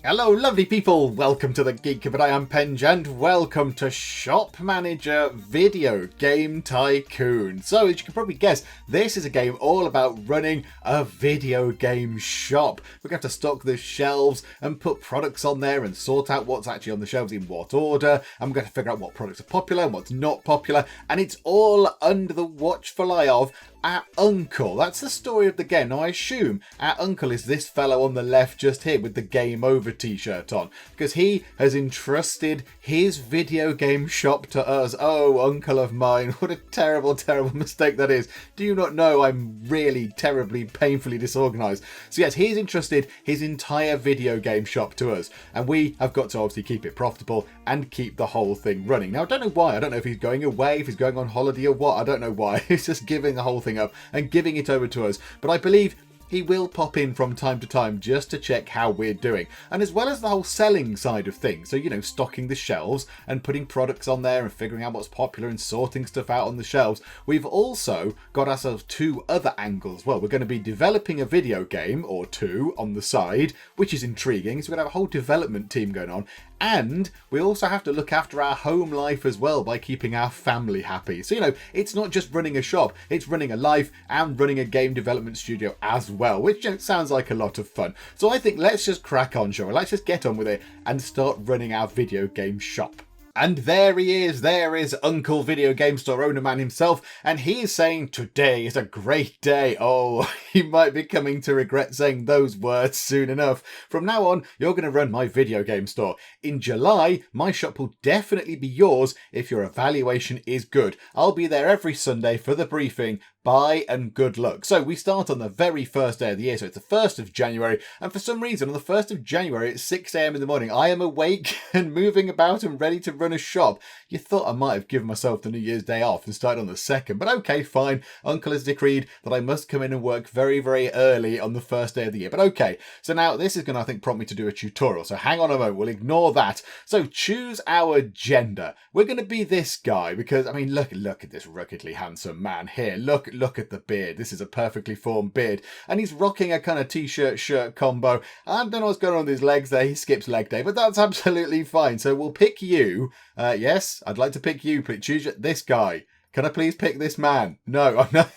Hello lovely people, welcome to the Geek, but I am Penge and welcome to Shop Manager Video Game Tycoon. So as you can probably guess, this is a game all about running a video game shop. We're going to have to stock the shelves and put products on there and sort out what's actually on the shelves in what order, and we're going to figure out what products are popular and what's not popular, and it's all under the watchful eye of our uncle. That's the story of the game. Now I assume our uncle is this fellow on the left just here with the Game Over t-shirt on, because he has entrusted his video game shop to us. Oh, uncle of mine, what a terrible, terrible mistake that is. Do you not know I'm really terribly, painfully disorganized? So yes, he's entrusted his entire video game shop to us, and we have got to obviously keep it profitable and keep the whole thing running. Now I don't know why. I don't know if he's going away, if he's going on holiday or what. I don't know why. He's just giving the whole thing up and giving it over to us, but I believe he will pop in from time to time just to check how we're doing, and as well as the whole selling side of things, so stocking the shelves and putting products on there and figuring out what's popular and sorting stuff out on the shelves, we've also got ourselves two other angles. Well, we're going to be developing a video game or two on the side, which is intriguing, so we're going to have a whole development team going on. And we also have to look after our home life as well by keeping our family happy. So, it's not just running a shop, it's running a life and running a game development studio as well, which sounds like a lot of fun. So I think let's just crack on, shall we? Let's just get on with it and start running our video game shop. And there he is, there is Uncle Video Game Store Owner Man himself, and he is saying today is a great day. Oh, he might be coming to regret saying those words soon enough. From now on, you're going to run my video game store. In July, my shop will definitely be yours if your evaluation is good. I'll be there every Sunday for the briefing. Bye and good luck. So we start on the very first day of the year, so it's the 1st of January, and for some reason on the 1st of January at 6 a.m. in the morning, I am awake and moving about and ready to run a shop. You thought I might have given myself the New Year's Day off and started on the 2nd, but okay, fine. Uncle has decreed that I must come in and work very, very early on the first day of the year, but okay. So now this is going to, I think, prompt me to do a tutorial, so hang on a moment, we'll ignore that. So choose our gender. We're going to be this guy because, I mean, look at this ruggedly handsome man here. Look at the beard. This is a perfectly formed beard. And he's rocking a kind of t-shirt shirt combo. I don't know what's going on with his legs there. He skips leg day, but that's absolutely fine. So we'll pick you. Yes, I'd like to pick you, but choose this guy. Can I please pick this man? No, I'm not.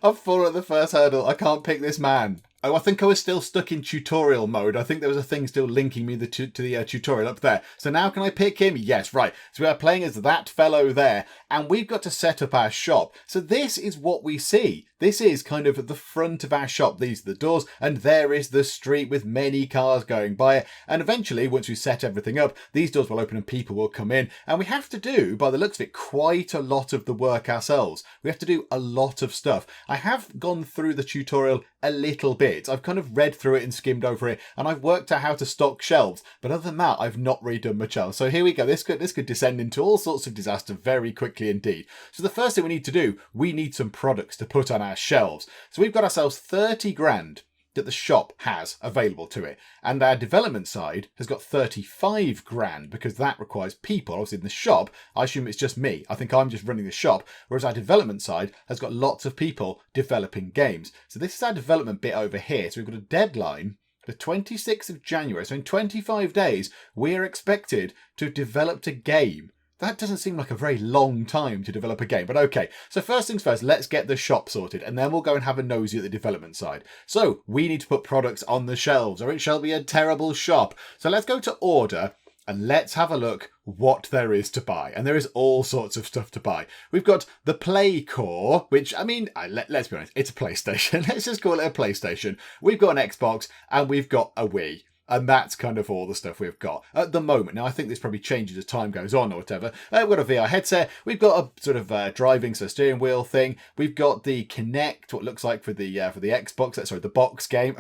I've fallen at the first hurdle. I can't pick this man. Oh, I think I was still stuck in tutorial mode. I think there was a thing still linking me to the tutorial up there. So now can I pick him? Yes, right. So we are playing as that fellow there, and we've got to set up our shop. So this is what we see. This is kind of the front of our shop. These are the doors, and there is the street with many cars going by it. And eventually, once we set everything up, these doors will open and people will come in. And we have to do, by the looks of it, quite a lot of the work ourselves. We have to do a lot of stuff. I have gone through the tutorial a little bit. I've kind of read through it and skimmed over it, and I've worked out how to stock shelves. But other than that, I've not really done much else. So here we go. This could descend into all sorts of disaster very quickly indeed. So the first thing we need to do, we need some products to put on our shelves. So we've got ourselves 30 grand that the shop has available to it. And our development side has got 35 grand because that requires people. Obviously in the shop, I assume it's just me. I think I'm just running the shop, whereas our development side has got lots of people developing games. So this is our development bit over here. So we've got a deadline, the 26th of January. So in 25 days, we're expected to have developed a game. That doesn't seem like a very long time to develop a game, but okay. So first things first, let's get the shop sorted, and then we'll go and have a nosy at the development side. So we need to put products on the shelves, or it shall be a terrible shop. So let's go to order, and let's have a look what there is to buy. And there is all sorts of stuff to buy. We've got the Play Core, which, I mean, let's be honest, it's a PlayStation. Let's just call it a PlayStation. We've got an Xbox, and we've got a Wii. And that's kind of all the stuff we've got at the moment. Now, I think this probably changes as time goes on or whatever. We've got a VR headset. We've got a sort of driving, so steering wheel thing. We've got the Kinect, what looks like for the Xbox, sorry, the box game.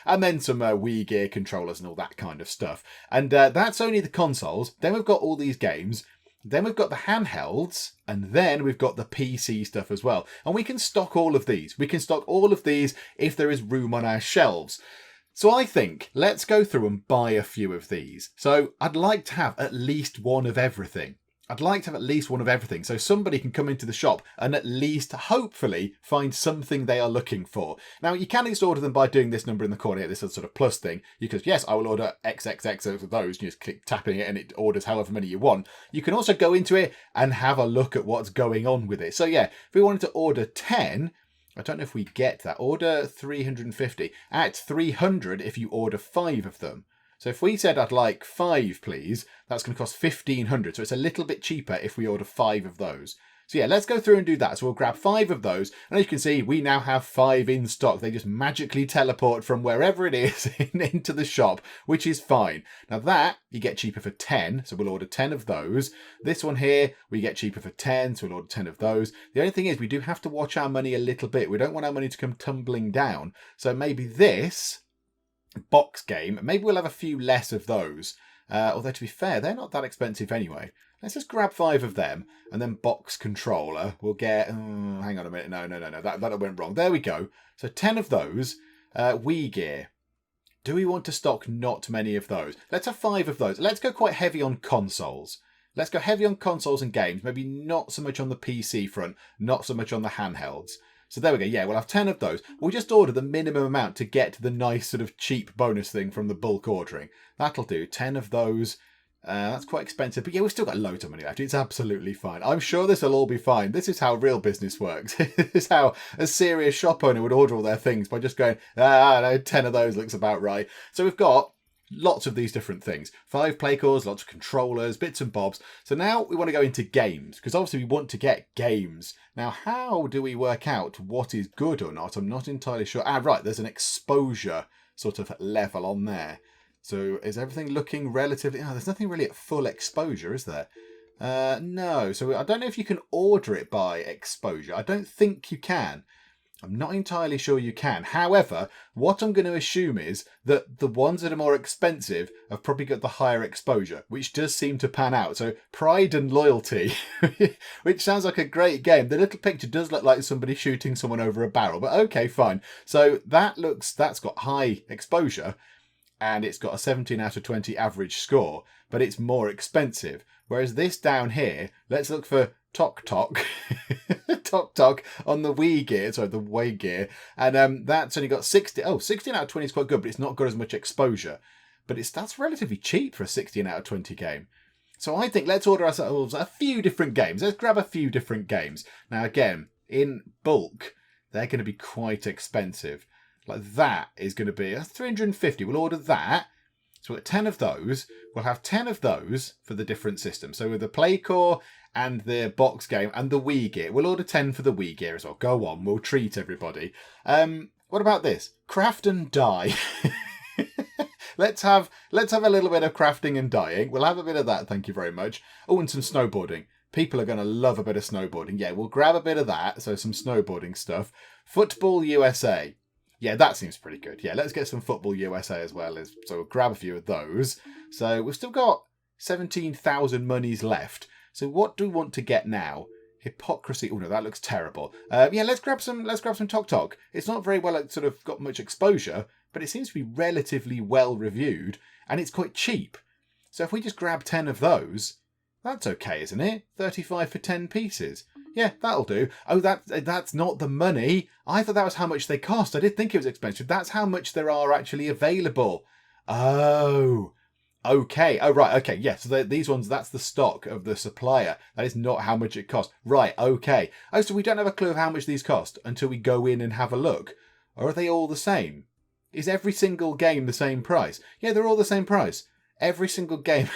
And then some Wii gear controllers and all that kind of stuff. And that's only the consoles. Then we've got all these games. Then we've got the handhelds, and then we've got the PC stuff as well. And we can stock all of these. We can stock all of these if there is room on our shelves. So I think let's go through and buy a few of these. So I'd like to have at least one of everything. I'd like to have at least one of everything, so somebody can come into the shop and at least, hopefully, find something they are looking for. Now, you can just order them by doing this number in the corner here, this sort of plus thing. You can, yes, I will order XXX of those. You just click tapping it and it orders however many you want. You can also go into it and have a look at what's going on with it. So yeah, if we wanted to order 10, I don't know if we get that. Order 350 at 300 if you order 5 of them. So if we said I'd like 5, please, that's going to cost 1,500. So it's a little bit cheaper if we order 5 of those. So yeah, let's go through and do that. So we'll grab 5 of those. And as you can see, we now have 5 in stock. They just magically teleport from wherever it is into the shop, which is fine. Now that you get cheaper for 10. So we'll order 10 of those. This one here, we get cheaper for 10. So we'll order 10 of those. The only thing is we do have to watch our money a little bit. We don't want our money to come tumbling down. So maybe this box game, maybe we'll have a few less of those. Although to be fair, they're not that expensive anyway. Let's just grab 5 of them, and then box controller. We'll get, hang on a minute, no, that went wrong. There we go. So 10 of those. Wii gear. Do we want to stock not many of those? Let's have 5 of those. Let's go quite heavy on consoles. Let's go heavy on consoles and games. Maybe not so much on the PC front, not so much on the handhelds. So there we go. Yeah, we'll have 10 of those. We'll just order the minimum amount to get the nice sort of cheap bonus thing from the bulk ordering. That'll do. 10 of those. That's quite expensive. But yeah, we've still got loads of money left. It's absolutely fine. I'm sure this will all be fine. This is how real business works. This is how a serious shop owner would order all their things by just going, no, 10 of those looks about right. So we've got lots of these different things. 5 play cores, lots of controllers, bits and bobs. So now we want to go into games, because obviously we want to get games. Now, how do we work out what is good or not? I'm not entirely sure. Right, there's an exposure sort of level on there. So is everything looking relatively... there's nothing really at full exposure, is there? No. So I don't know if you can order it by exposure. I don't think you can. I'm not entirely sure you can. However, what I'm going to assume is that the ones that are more expensive have probably got the higher exposure, which does seem to pan out. So Pride and Loyalty, which sounds like a great game. The little picture does look like somebody shooting someone over a barrel, but okay, fine. So that's got high exposure, and it's got a 17 out of 20 average score, but it's more expensive. Whereas this down here, let's look for Tok Tok. Tok Tok on the Wii gear, sorry, the Wii gear. And that's only got 16 out of 20 is quite good, but it's not got as much exposure. But that's relatively cheap for a 16 out of 20 game. So I think let's order ourselves a few different games. Let's grab a few different games. Now again, in bulk, they're going to be quite expensive. Like that is going to be 350. We'll order that. So we'll get 10 of those. We'll have 10 of those for the different systems. So with the Play Core and the box game and the Wii gear, we'll order 10 for the Wii gear as well. Go on, we'll treat everybody. What about this? Craft and dye. Let's have a little bit of crafting and dyeing. We'll have a bit of that, thank you very much. Oh, and some snowboarding. People are going to love a bit of snowboarding. Yeah, we'll grab a bit of that. So some snowboarding stuff. Football USA. Yeah, that seems pretty good. Yeah, let's get some Football USA as well. So we'll grab a few of those. So we've still got 17,000 monies left. So what do we want to get now? Hypocrisy. Oh no, that looks terrible. Yeah, let's grab some Tok Tok. It's not very well sort of got much exposure, but it seems to be relatively well reviewed, and it's quite cheap. So if we just grab 10 of those, that's okay, isn't it? 35 for 10 pieces. Yeah, that'll do. Oh, that's not the money. I thought that was how much they cost. I did think it was expensive. That's how much there are actually available. Oh, okay. Oh, right. Okay. Yeah. So these ones, that's the stock of the supplier. That is not how much it costs. Right. Okay. Oh, so we don't have a clue of how much these cost until we go in and have a look. Or are they all the same? Is every single game the same price? Yeah, they're all the same price. Every single game.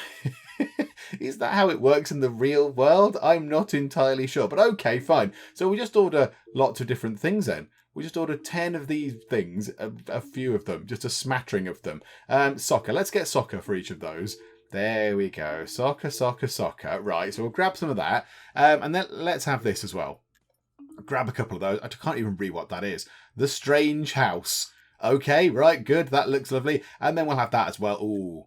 Is that how it works in the real world? I'm not entirely sure, but okay, fine. So we just order lots of different things then. We just order 10 of these things, a few of them, just a smattering of them. Soccer, let's get soccer for each of those. There we go. Soccer. Right, so we'll grab some of that. And then let's have this as well. Grab a couple of those. I can't even read what that is. The Strange House. Okay, right, good. That looks lovely. And then we'll have that as well. Ooh,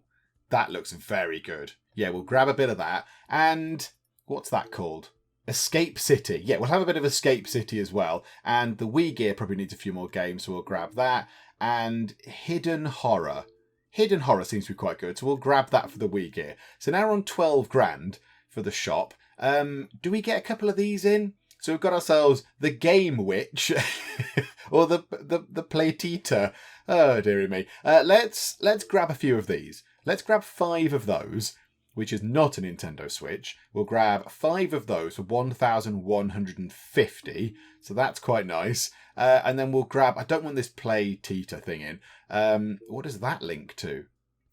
that looks very good. Yeah, we'll grab a bit of that. And what's that called? Escape City. Yeah, we'll have a bit of Escape City as well. And the Wii gear probably needs a few more games, so we'll grab that. And Hidden Horror. Hidden Horror seems to be quite good, so we'll grab that for the Wii gear. So now we're on 12 grand for the shop. Do we get a couple of these in? So we've got ourselves the Game Witch or the Playtita. Oh, dearie me. Let's grab a few of these. Let's grab 5 of those, which is not a Nintendo Switch. We'll grab 5 of those for 1,150. So that's quite nice. And then we'll grab, I don't want this Playtita thing in. What does that link to?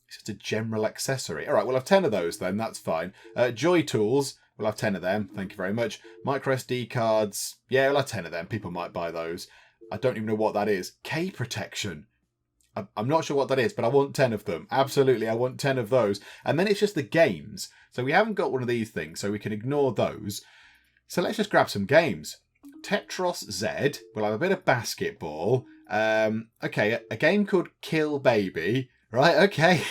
It's just a general accessory. All right, we'll have 10 of those then. That's fine. Joy Tools. We'll have 10 of them. Thank you very much. Micro SD cards. Yeah, we'll have 10 of them. People might buy those. I don't even know what that is. K protection. I'm not sure what that is, but I want 10 of them. Absolutely, I want 10 of those. And then it's just the games. So we haven't got one of these things, so we can ignore those. So let's just grab some games. Tetros Z. We'll have a bit of basketball. Okay, a game called Kill Baby. Right, okay.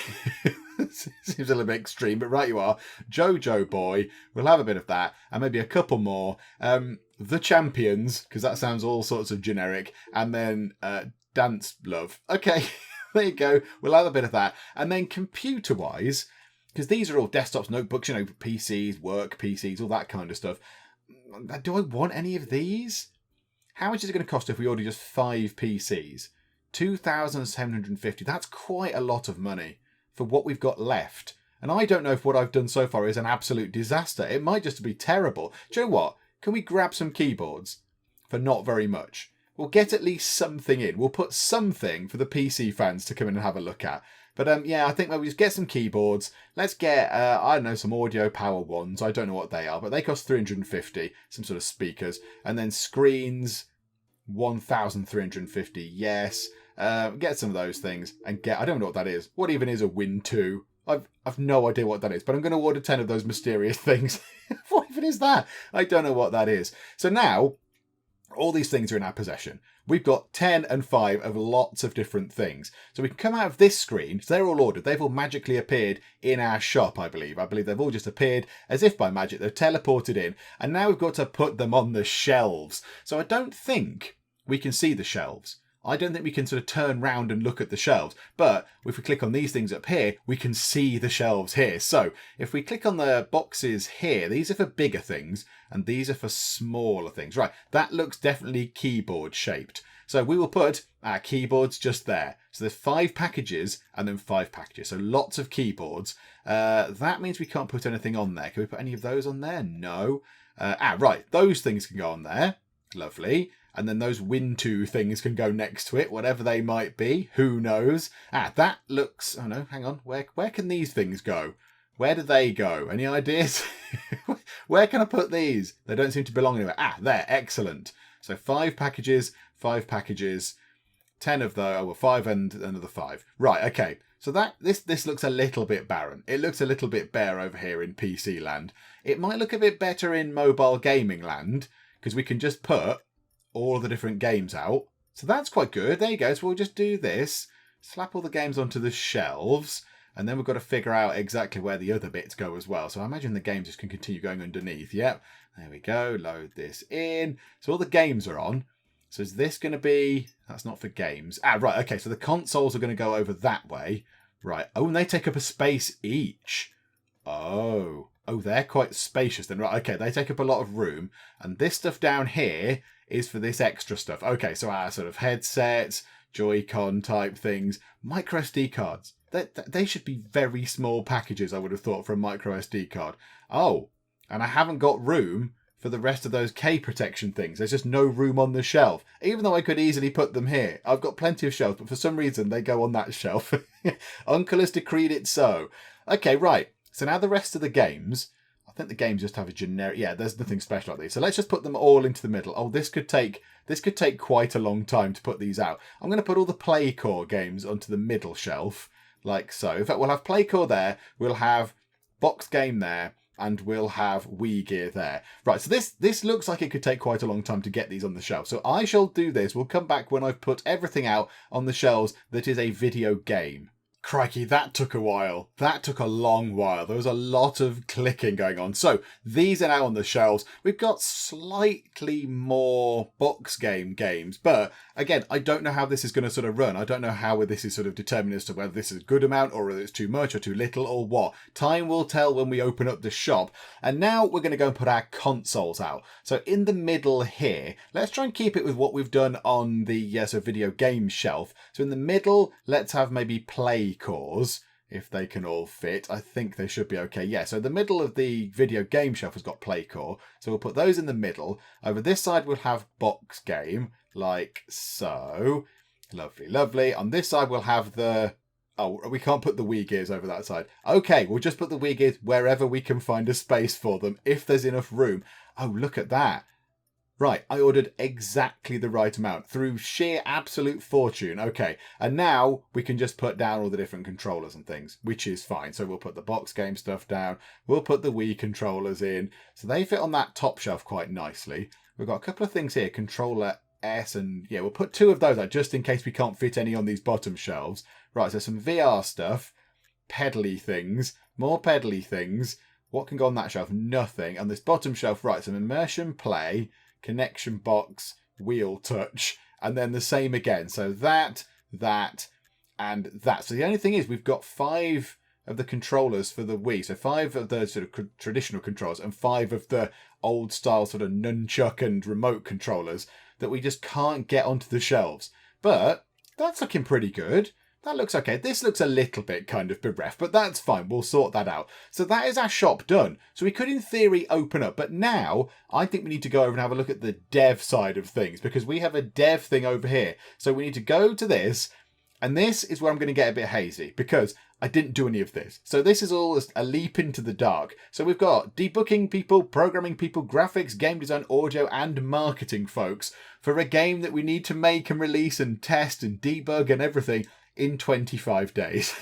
Seems a little bit extreme, but right you are. Jojo Boy. We'll have a bit of that. And maybe a couple more. The Champions, because that sounds all sorts of generic. And then Dance Love. Okay, there you go. We'll have a bit of that. And then computer-wise, because these are all desktops, notebooks, you know, PCs, work PCs, all that kind of stuff. Do I want any of these? How much is it going to cost if we order just 5 PCs? 2,750. That's quite a lot of money for what we've got left. And I don't know if what I've done so far is an absolute disaster. It might just be terrible. Do you know what? Can we grab some keyboards for not very much? We'll get at least something in. We'll put something for the PC fans to come in and have a look at. But yeah, I think maybe just get some keyboards. Let's get, I don't know, some audio power ones. I don't know what they are, but they cost 350. Some sort of speakers. And then screens, 1,350. Yes. Get some of those things and get, I don't know what that is. What even is a Win 2? I've no idea what that is, but I'm going to order 10 of those mysterious things. What even is that? I don't know what that is. So now, all these things are in our possession. We've got 10 and 5 of lots of different things. So we can come out of this screen. So they're all ordered. They've all magically appeared in our shop, I believe. I believe they've all just appeared as if by magic. They've teleported in. And now we've got to put them on the shelves. So I don't think we can see the shelves. I don't think we can sort of turn round and look at the shelves. But if we click on these things up here, we can see the shelves here. So if we click on the boxes here, these are for bigger things and these are for smaller things. Right, that looks definitely keyboard shaped. So we will put our keyboards just there. So there's 5 packages and then 5 packages. So lots of keyboards. That means we can't put anything on there. Can we put any of those on there? No. Right, those things can go on there. Lovely. And then those Win 2 things can go next to it, whatever they might be. Who knows? That looks... Oh, no, hang on. Where can these things go? Where do they go? Any ideas? Where can I put these? They don't seem to belong anywhere. There. Excellent. So 5 packages, 5 packages, 10 of those. Oh, well, 5 and another 5. Right, okay. So this looks a little bit barren. It looks a little bit bare over here in PC land. It might look a bit better in mobile gaming land, because we can just put all the different games out. So that's quite good. There you go. So we'll just do this. Slap all the games onto the shelves. And then we've got to figure out exactly where the other bits go as well. So I imagine the games just can continue going underneath. Yep. There we go. Load this in. So all the games are on. So is this going to be... That's not for games. Right. Okay. So the consoles are going to go over that way. Right. Oh, and they take up a space each. Oh, they're quite spacious then. Right. Okay. They take up a lot of room. And this stuff down here is for this extra stuff. Okay, so our sort of headsets, Joy-Con type things, micro SD cards. They should be very small packages, I would have thought, for a micro SD card. Oh, and I haven't got room for the rest of those K protection things. There's just no room on the shelf, even though I could easily put them here. I've got plenty of shelves, but for some reason they go on that shelf. Uncle has decreed it so. Okay, right. So now the rest of the games... I think the games just have a generic... Yeah, there's nothing special like these. So let's just put them all into the middle. Oh, this could take quite a long time to put these out. I'm going to put all the PlayCore games onto the middle shelf, like so. In fact, we'll have PlayCore there. We'll have Box Game there. And we'll have Wii Gear there. Right, so this looks like it could take quite a long time to get these on the shelf. So I shall do this. We'll come back when I've put everything out on the shelves that is a video game. Crikey, that took a while. That took a long while. There was a lot of clicking going on. So these are now on the shelves. We've got slightly more box game games, but again, I don't know how this is going to sort of run. I don't know how this is sort of determined as to whether this is a good amount or whether it's too much or too little or what. Time will tell when we open up the shop. And now we're going to go and put our consoles out. So in the middle here, let's try and keep it with what we've done on the video game shelf. So in the middle, let's have maybe play cores. If they can all fit, I think they should be okay. Yeah, so the middle of the video game shelf has got PlayCore. So we'll put those in the middle. Over this side, we'll have box game, like so. Lovely, lovely. On this side, we'll have the... Oh, we can't put the Wii gears over that side. Okay, we'll just put the Wii gears wherever we can find a space for them, if there's enough room. Oh, look at that. Right, I ordered exactly the right amount through sheer absolute fortune. Okay, and now we can just put down all the different controllers and things, which is fine. So we'll put the box game stuff down. We'll put the Wii controllers in. So they fit on that top shelf quite nicely. We've got a couple of things here, controller S, and yeah, we'll put 2 of those out just in case we can't fit any on these bottom shelves. Right, so some VR stuff, pedally things, more pedally things. What can go on that shelf? Nothing. On this bottom shelf, right, some immersion play, connection box, wheel touch, and then the same again. So that, and that. So the only thing is we've got 5 of the controllers for the Wii. So 5 of the sort of traditional controls and 5 of the old style sort of nunchuck and remote controllers that we just can't get onto the shelves. But that's looking pretty good. That looks okay. This looks a little bit kind of bereft, but that's fine. We'll sort that out. So that is our shop done. So we could, in theory, open up. But now I think we need to go over and have a look at the dev side of things because we have a dev thing over here. So we need to go to this. And this is where I'm going to get a bit hazy because I didn't do any of this. So this is all a leap into the dark. So we've got debugging people, programming people, graphics, game design, audio, and marketing folks for a game that we need to make and release and test and debug and everything in 25 days.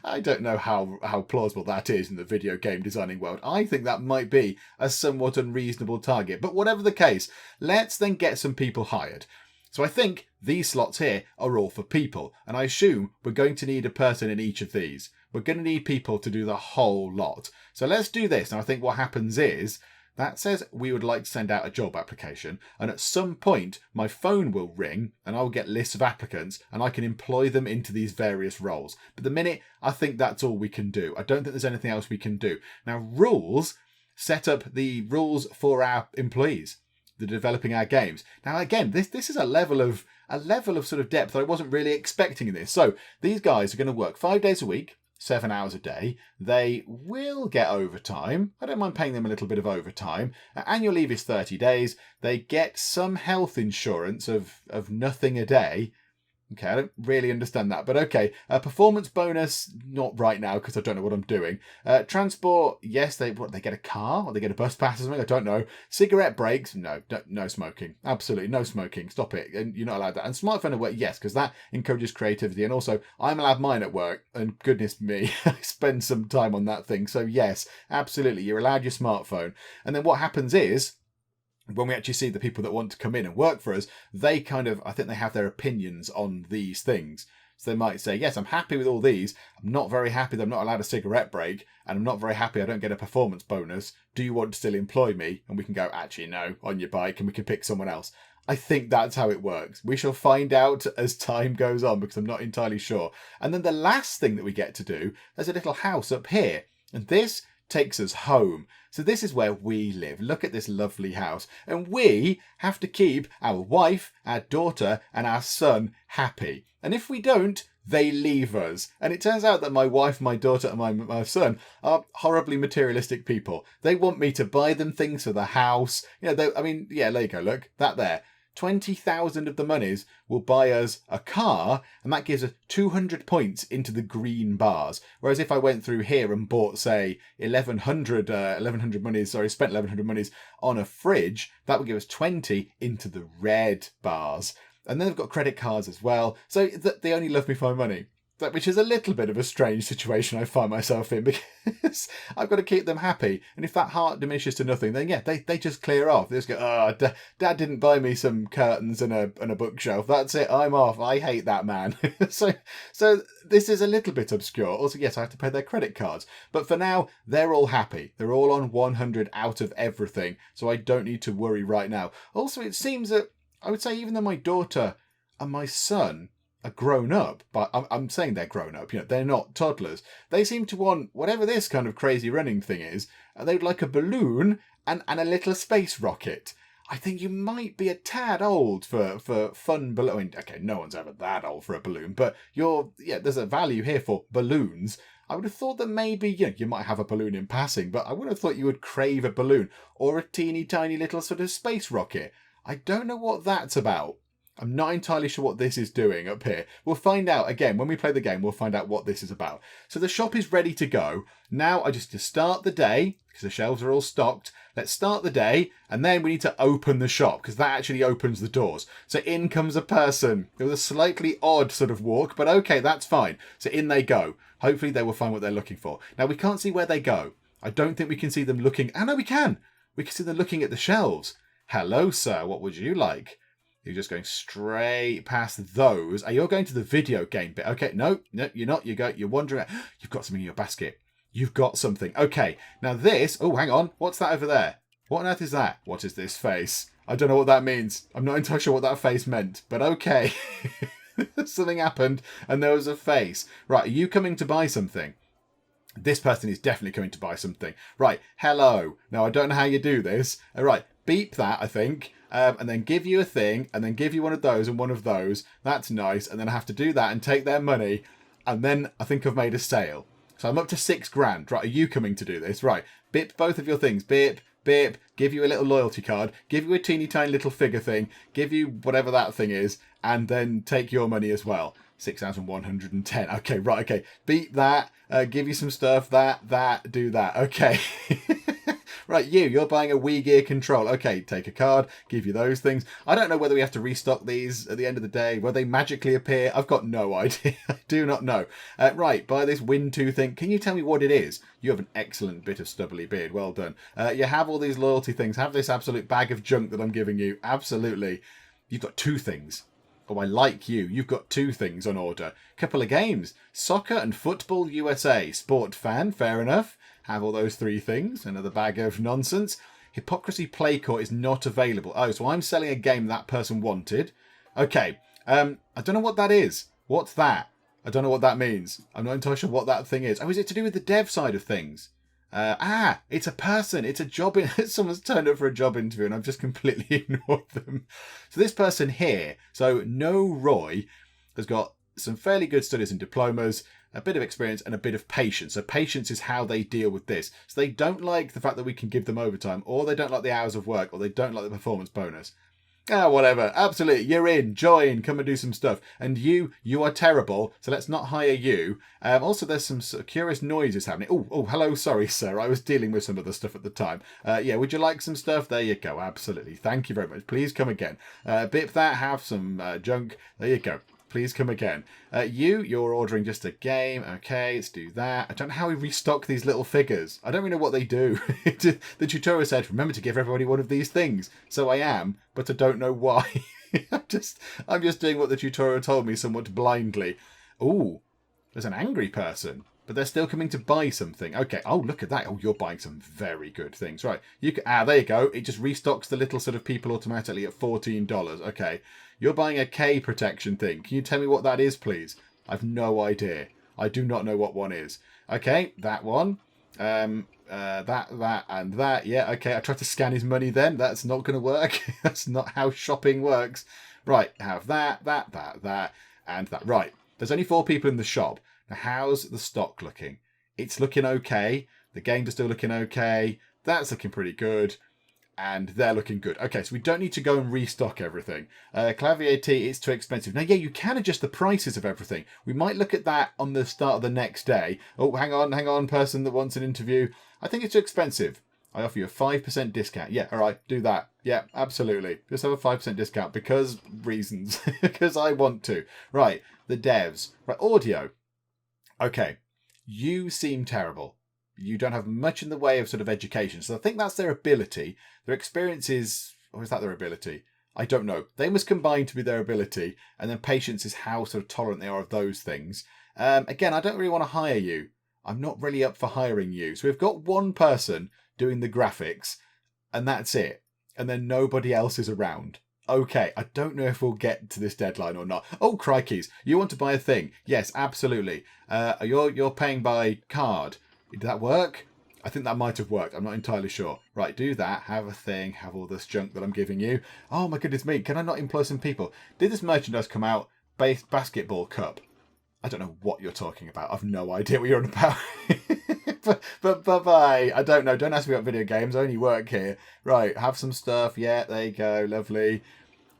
I don't know how plausible that is in the video game designing world. I think that might be a somewhat unreasonable target. But whatever the case, let's then get some people hired. So I think these slots here are all for people. And I assume we're going to need a person in each of these. We're going to need people to do the whole lot. So let's do this. And I think what happens is that says we would like to send out a job application. And at some point, my phone will ring and I'll get lists of applicants and I can employ them into these various roles. But the minute, I think that's all we can do. I don't think there's anything else we can do. Now, rules set up the rules for our employees. The developing our games. Now, again, this is a level of sort of depth that I wasn't really expecting in this. So these guys are going to work 5 days a week, 7 hours a day. They will get overtime. I don't mind paying them a little bit of overtime. Annual leave is 30 days. They get some health insurance of nothing a day. Okay, I don't really understand that, but okay. Performance bonus, not right now because I don't know what I'm doing. Transport, yes, they get a car or they get a bus pass or something. I don't know. Cigarette breaks, no smoking. Absolutely no smoking. Stop it. And you're not allowed that. And smartphone at work, yes, because that encourages creativity. And also, I'm allowed mine at work. And goodness me, I spend some time on that thing. So yes, absolutely, you're allowed your smartphone. And then what happens is, when we actually see the people that want to come in and work for us, they I think they have their opinions on these things. So they might say, yes, I'm happy with all these. I'm not very happy that I'm not allowed a cigarette break. And I'm not very happy I don't get a performance bonus. Do you want to still employ me? And we can go, actually, no, on your bike, and we can pick someone else. I think that's how it works. We shall find out as time goes on because I'm not entirely sure. And then the last thing that we get to do, there's a little house up here. And this takes us home. So this is where we live. Look at this lovely house. And we have to keep our wife, our daughter, and our son happy. And if we don't, they leave us. And it turns out that my wife, my daughter, and my son are horribly materialistic people. They want me to buy them things for the house. Yeah, there you go. Look, that there. 20,000 of the monies will buy us a car, and that gives us 200 points into the green bars. Whereas if I went through here and bought, say, 1,100 monies, spent 1,100 monies on a fridge, that would give us 20 into the red bars. And then they've got credit cards as well. So they only love me for my money. Which is a little bit of a strange situation I find myself in because I've got to keep them happy. And if that heart diminishes to nothing, then yeah, they just clear off. They just go, Dad didn't buy me some curtains and a bookshelf. That's it. I'm off. I hate that man. So this is a little bit obscure. Also, yes, I have to pay their credit cards. But for now, they're all happy. They're all on 100 out of everything. So I don't need to worry right now. Also, it seems that I would say even though my daughter and my son are grown up, but I'm saying they're grown up, they're not toddlers. They seem to want whatever this kind of crazy running thing is. They'd like a balloon and a little space rocket. I think you might be a tad old for fun balloon. Okay, no one's ever that old for a balloon, but there's a value here for balloons. I would have thought that maybe you might have a balloon in passing, but I wouldn't have thought you would crave a balloon or a teeny tiny little sort of space rocket. I don't know what that's about. I'm not entirely sure what this is doing up here. We'll find out again when we play the game. We'll find out what this is about. So the shop is ready to go. Now I just to start the day because the shelves are all stocked. Let's start the day and then we need to open the shop because that actually opens the doors. So in comes a person. It was a slightly odd sort of walk, but okay, that's fine. So in they go. Hopefully they will find what they're looking for. Now we can't see where they go. I don't think we can see them looking. Oh no, we can. We can see them looking at the shelves. Hello, sir. What would you like? You're just going straight past those. You're going to the video game bit. Okay, no, you're not. You're wandering. You've got something in your basket. You've got something. Okay, now this. Oh, hang on. What's that over there? What on earth is that? What is this face? I don't know what that means. I'm not entirely sure what that face meant, but okay. Something happened and there was a face. Right, are you coming to buy something? This person is definitely coming to buy something. Right, hello. Now, I don't know how you do this. All right, beep that, I think. And then give you a thing, and then give you one of those and one of those. That's nice. And then I have to do that and take their money. And then I think I've made a sale. So I'm up to $6,000. Right, are you coming to do this? Right, bip both of your things. Bip, bip, give you a little loyalty card, give you a teeny tiny little figure thing, give you whatever that thing is, and then take your money as well. 6,110. Okay, right, okay. Beat that, give you some stuff, that, do that. Okay. Right, you're buying a Wii Gear control. Okay, take a card, give you those things. I don't know whether we have to restock these at the end of the day. Will they magically appear? I've got no idea. I do not know. Right, buy this Win 2 thing. Can you tell me what it is? You have an excellent bit of stubbly beard. Well done. You have all these loyalty things. Have this absolute bag of junk that I'm giving you. Absolutely. You've got 2 things. Oh, I like you. You've got 2 things on order. Couple of games. Soccer and Football USA. Sport fan, fair enough. Have all those 3 things. Another bag of nonsense. Hypocrisy Playcourt is not available. Oh, so I'm selling a game that person wanted. Okay. I don't know what that is. What's that? I don't know what that means. I'm not entirely sure what that thing is. Oh, is it to do with the dev side of things? It's a person. It's a job. Someone's turned up for a job interview and I've just completely ignored them. So this person here, so No Roy, has got some fairly good studies and diplomas, a bit of experience and a bit of patience. So patience is how they deal with this. So they don't like the fact that we can give them overtime, or they don't like the hours of work, or they don't like the performance bonus. Whatever. Absolutely. You're in. Join. Come and do some stuff. And you are terrible, so let's not hire you. Also, there's some curious noises happening. Oh, hello. Sorry, sir. I was dealing with some of the stuff at the time. Would you like some stuff? There you go. Absolutely. Thank you very much. Please come again. Bip that. Have some junk. There you go. Please come again. You're ordering just a game. Okay, let's do that. I don't know how we restock these little figures. I don't really know what they do. The tutorial said, remember to give everybody one of these things. So I am, but I don't know why. I'm just doing what the tutorial told me somewhat blindly. Ooh, there's an angry person. But they're still coming to buy something. Okay. Oh, look at that. Oh, you're buying some very good things. Right. There you go. It just restocks the little sort of people automatically at $14. Okay. You're buying a K protection thing. Can you tell me what that is, please? I've no idea. I do not know what one is. Okay. That one. That, and that. Yeah. Okay. I tried to scan his money then. That's not going to work. That's not how shopping works. Right. Have that, and that. Right. There's only 4 people in the shop. Now, how's the stock looking? It's looking okay. The games are still looking okay. That's looking pretty good. And they're looking good. Okay, so we don't need to go and restock everything. Clavier T, it's too expensive. Now, you can adjust the prices of everything. We might look at that on the start of the next day. Oh, hang on, person that wants an interview. I think it's too expensive. I offer you a 5% discount. Yeah, all right, do that. Yeah, absolutely. Just have a 5% discount because reasons. Because I want to. Right, the devs. Right, audio. Okay, you seem terrible. You don't have much in the way of sort of education. So I think that's their ability. Their experience is, or is that their ability? I don't know. They must combine to be their ability. And then patience is how sort of tolerant they are of those things. Again, I don't really want to hire you. I'm not really up for hiring you. So we've got one person doing the graphics and that's it. And then nobody else is around. Okay, I don't know if we'll get to this deadline or not. Oh, crikeys. You want to buy a thing? Yes, absolutely. You're paying by card. Did that work? I think that might have worked. I'm not entirely sure. Right, do that. Have a thing. Have all this junk that I'm giving you. Oh, my goodness me. Can I not employ some people? Did this merchandise come out? Basketball cup. I don't know what you're talking about. I've no idea what you're on about. but bye-bye. I don't know. Don't ask me about video games. I only work here. Right, have some stuff. Yeah, there you go. Lovely.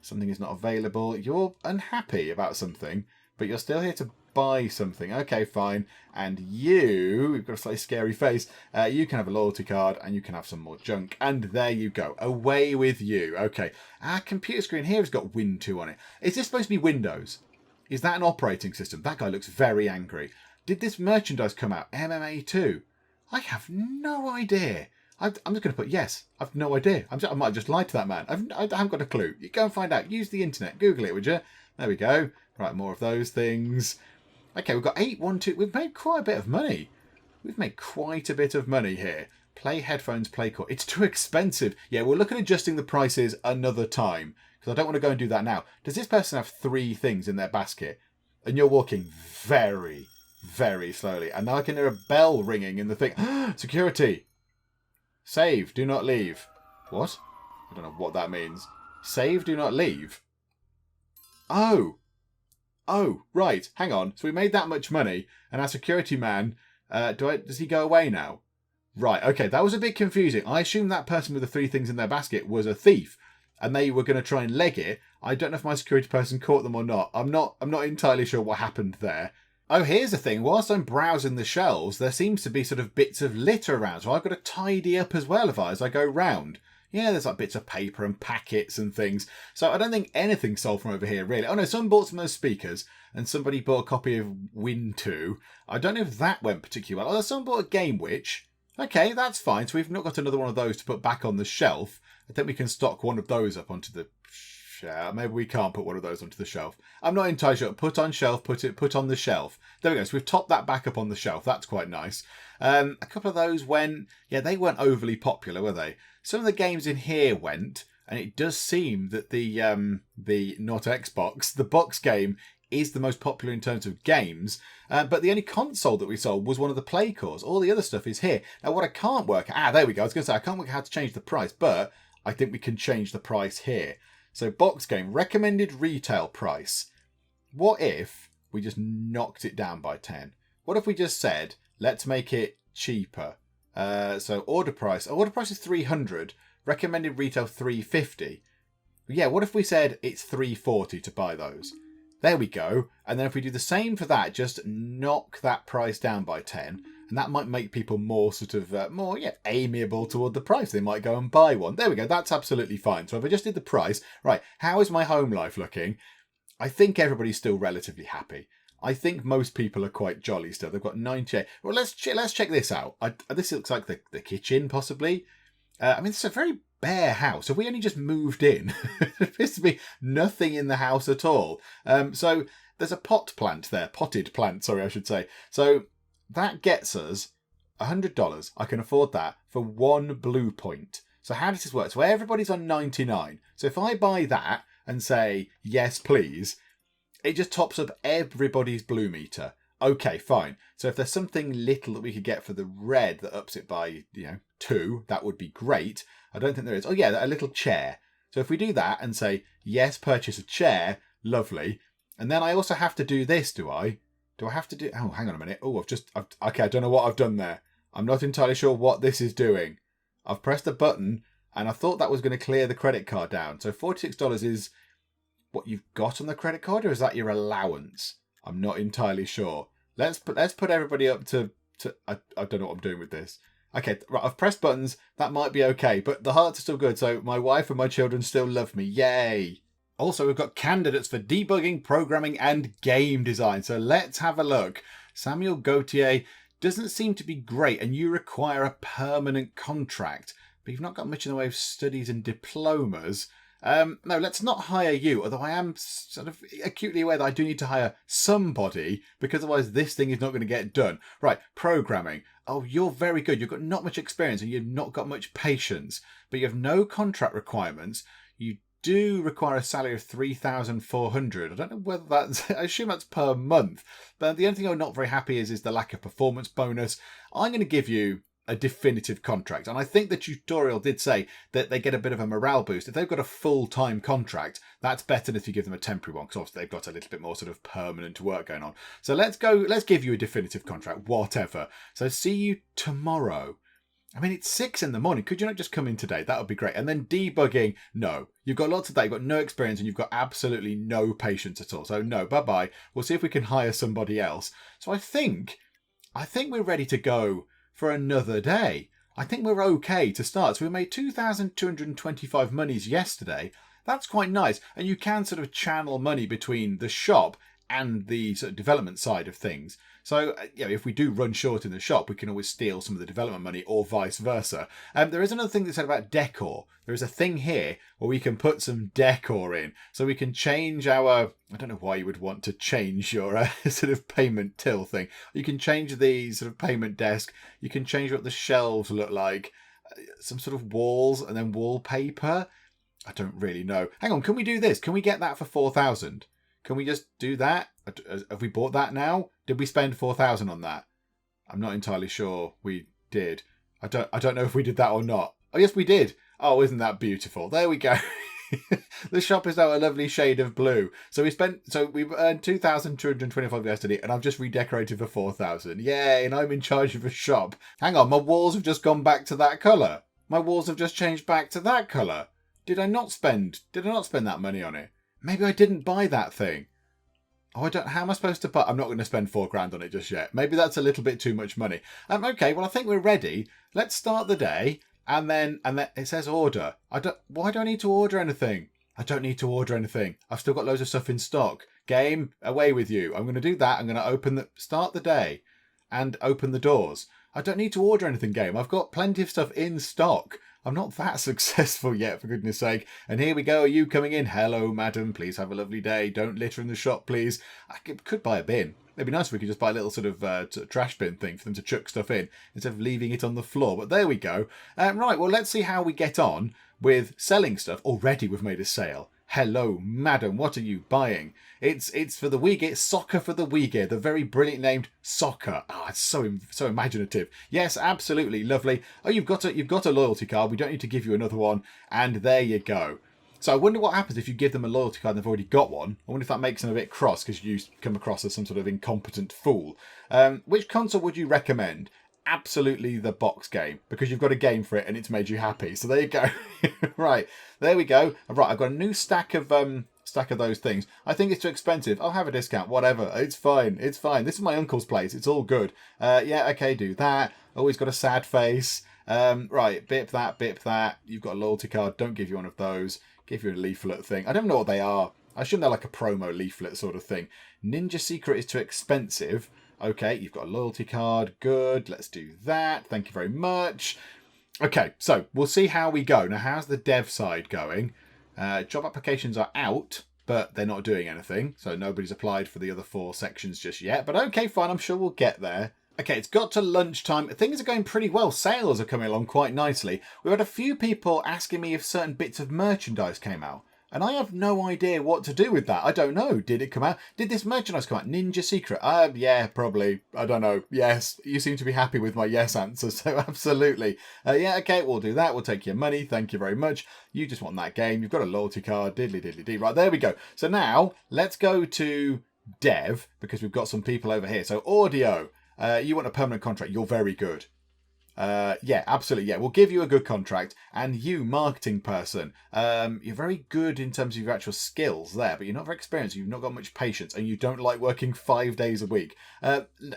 Something is not available. You're unhappy about something, but you're still here to buy something. Okay, fine. And you've got a slightly scary face. You can have a loyalty card and you can have some more junk. And there you go. Away with you. Okay. Our computer screen here has got Win2 on it. Is this supposed to be Windows? Is that an operating system? That guy looks very angry. Did this merchandise come out? MMA 2? I have no idea. I'm just going to put yes. I've no idea. I might have just lied to that man. I haven't got a clue. You go and find out. Use the internet. Google it, would you? There we go. Right, more of those things. Okay, we've got 812. We've made quite a bit of money. We've made quite a bit of money here. Play headphones, play cord. It's too expensive. Yeah, we'll look at adjusting the prices another time, because I don't want to go and do that now. Does this person have 3 things in their basket? And you're walking very, very slowly. And now I can hear a bell ringing in the thing. Security. Save, do not leave. What? I don't know what that means. Save, do not leave. Oh, right. Hang on. So we made that much money, and our security man, does he go away now? Right. Okay, that was a bit confusing. I assumed that person with the 3 things in their basket was a thief, and they were going to try and leg it. I don't know if my security person caught them or not. I'm not entirely sure what happened there. Oh, here's the thing. Whilst I'm browsing the shelves, there seems to be sort of bits of litter around, so I've got to tidy up as well as I go round. Yeah, there's like bits of paper and packets and things. So I don't think anything's sold from over here, really. Oh no, someone bought some of those speakers, and somebody bought a copy of Win2. I don't know if that went particularly well. Although someone bought a Game Witch. Okay, that's fine. So we've not got another one of those to put back on the shelf. I think we can stock one of those up onto the shelf. Maybe we can't put one of those onto the shelf. I'm not entirely sure. Put on shelf, put on the shelf. There we go. So we've topped that back up on the shelf. That's quite nice. A couple of those went, yeah, they weren't overly popular, were they? Some of the games in here went, and it does seem that the not Xbox, the box game is the most popular in terms of games, but the only console that we sold was one of the play cores. All the other stuff is here. Now, what I can't work out, there we go. I was going to say, I can't work out how to change the price, but I think we can change the price here. So box game, recommended retail price. What if we just knocked it down by 10? What if we just said, let's make it cheaper? So order price is 300, recommended retail 350. Yeah, what if we said it's 340 to buy those? There we go. And then if we do the same for that, just knock that price down by 10, and that might make people more sort of more amiable toward the price. They might go and buy one. There we go. That's absolutely fine. So if I just did the price, right, how is my home life looking? I think everybody's still relatively happy. I think most people are quite jolly still. They've got 98. Well, let's check this out. This looks like the kitchen, possibly. I mean, it's a very bare house. Have we only just moved in? There appears to be nothing in the house at all. So there's a potted plant, sorry, I should say. So that gets us $100. I can afford that for 1 blue point. So how does this work? So everybody's on 99. So if I buy that and say, yes, please, it just tops up everybody's blue meter. Okay, fine. So if there's something little that we could get for the red that ups it by, 2, that would be great. I don't think there is. Oh yeah, a little chair. So if we do that and say, yes, purchase a chair, lovely. And then I also have to do this, do I? Do I have to do... Oh, hang on a minute. Oh, okay, I don't know what I've done there. I'm not entirely sure what this is doing. I've pressed a button, and I thought that was going to clear the credit card down. So $46 is what you've got on the credit card, or is that your allowance? I'm not entirely sure. Let's put everybody up to I don't know what I'm doing with this. Okay, right, I've pressed buttons. That might be okay, but the hearts are still good, so my wife and my children still love me. Yay! Also, we've got candidates for debugging, programming, and game design. So let's have a look. Samuel Gauthier doesn't seem to be great, and you require a permanent contract, but you've not got much in the way of studies and diplomas. No, let's not hire you, although I am sort of acutely aware that I do need to hire somebody, because otherwise this thing is not going to get done. Right, programming. Oh, you're very good. You've got not much experience and you've not got much patience, but you have no contract requirements. You do require a salary of 3,400. I don't know whether that's, I assume that's per month. But the only thing I'm not very happy is the lack of performance bonus. I'm going to give you a definitive contract. And I think the tutorial did say that they get a bit of a morale boost. If they've got a full-time contract, that's better than if you give them a temporary one, because obviously they've got a little bit more sort of permanent work going on. So let's give you a definitive contract, whatever. So see you tomorrow. I mean, it's 6 in the morning. Could you not just come in today? That would be great. And then debugging, no. You've got lots of that. You've got no experience and you've got absolutely no patience at all. So no, bye-bye. We'll see if we can hire somebody else. So I think we're ready to go for another day. I think we're okay to start. So we made 2,225 monies yesterday. That's quite nice. And you can sort of channel money between the shop and the sort of development side of things. So, if we do run short in the shop, we can always steal some of the development money or vice versa. There is another thing that said about decor. There is a thing here where we can put some decor in. So we can change our, I don't know why you would want to change your sort of payment till thing. You can change the sort of payment desk. You can change what the shelves look like. Some sort of walls and then wallpaper. I don't really know. Hang on, can we do this? Can we get that for 4,000? Can we just do that? Have we bought that now? Did we spend 4,000 on that? I'm not entirely sure we did. I don't know if we did that or not. Oh, yes, we did. Oh, isn't that beautiful? There we go. The shop is now a lovely shade of blue. So we've earned 2,225 yesterday, and I've just redecorated for 4,000. Yay, and I'm in charge of a shop. Hang on, my walls have just gone back to that colour. My walls have just changed back to that colour. Did I not spend that money on it? Maybe I didn't buy that thing. Oh, how am I supposed to buy? I'm not going to spend $4,000 on it just yet. Maybe that's a little bit too much money. Okay, well, I think we're ready. Let's start the day. And then it says order. Why do I need to order anything? I don't need to order anything. I've still got loads of stuff in stock. Game, away with you. I'm going to do that. I'm going to start the day and open the doors. I don't need to order anything, game. I've got plenty of stuff in stock. I'm not that successful yet, for goodness sake. And here we go. Are you coming in? Hello, madam. Please have a lovely day. Don't litter in the shop, please. I could buy a bin. It'd be nice if we could just buy a little sort of trash bin thing for them to chuck stuff in instead of leaving it on the floor. But there we go. Right, well, let's see how we get on with selling stuff. Already we've made a sale. Hello, madam. What are you buying? It's for the Wii. It's soccer for the Wii gear. The very brilliant named soccer. It's so imaginative. Yes, absolutely lovely. Oh, you've got a loyalty card. We don't need to give you another one. And there you go. So I wonder what happens if you give them a loyalty card and they've already got one. I wonder if that makes them a bit cross because you come across as some sort of incompetent fool. Which console would you recommend? Absolutely the box game, because you've got a game for it and it's made you happy. So there you go. Right, there we go. Right, I've got a new stack of those things. I think it's too expensive. I'll have a discount, whatever. It's fine. It's fine. This is my uncle's place. It's all good. Yeah, okay, do that. Always got a sad face. Right, bip that. You've got a loyalty card. Don't give you one of those. Give you a leaflet thing. I don't know what they are. I assume they're like a promo leaflet sort of thing. Ninja Secret is too expensive. Okay, you've got a loyalty card. Good. Let's do that. Thank you very much. Okay, so we'll see how we go. Now, how's the dev side going? Job applications are out, but they're not doing anything. So nobody's applied for the other 4 sections just yet. But okay, fine. I'm sure we'll get there. Okay, it's got to lunchtime. Things are going pretty well. Sales are coming along quite nicely. We've had a few people asking me if certain bits of merchandise came out. And I have no idea what to do with that. I don't know. Did it come out? Did this merchandise come out? Ninja Secret? Yeah, probably. I don't know. Yes. You seem to be happy with my yes answer, so absolutely. Yeah, okay, we'll do that. We'll take your money. Thank you very much. You just want that game. You've got a loyalty card. Diddly diddly dee. Right, there we go. So now, let's go to dev, because we've got some people over here. So audio. You want a permanent contract. You're very good. Yeah, absolutely. Yeah, we'll give you a good contract. And you, marketing person, you're very good in terms of your actual skills there, but you're not very experienced. You've not got much patience, and you don't like working 5 days a week.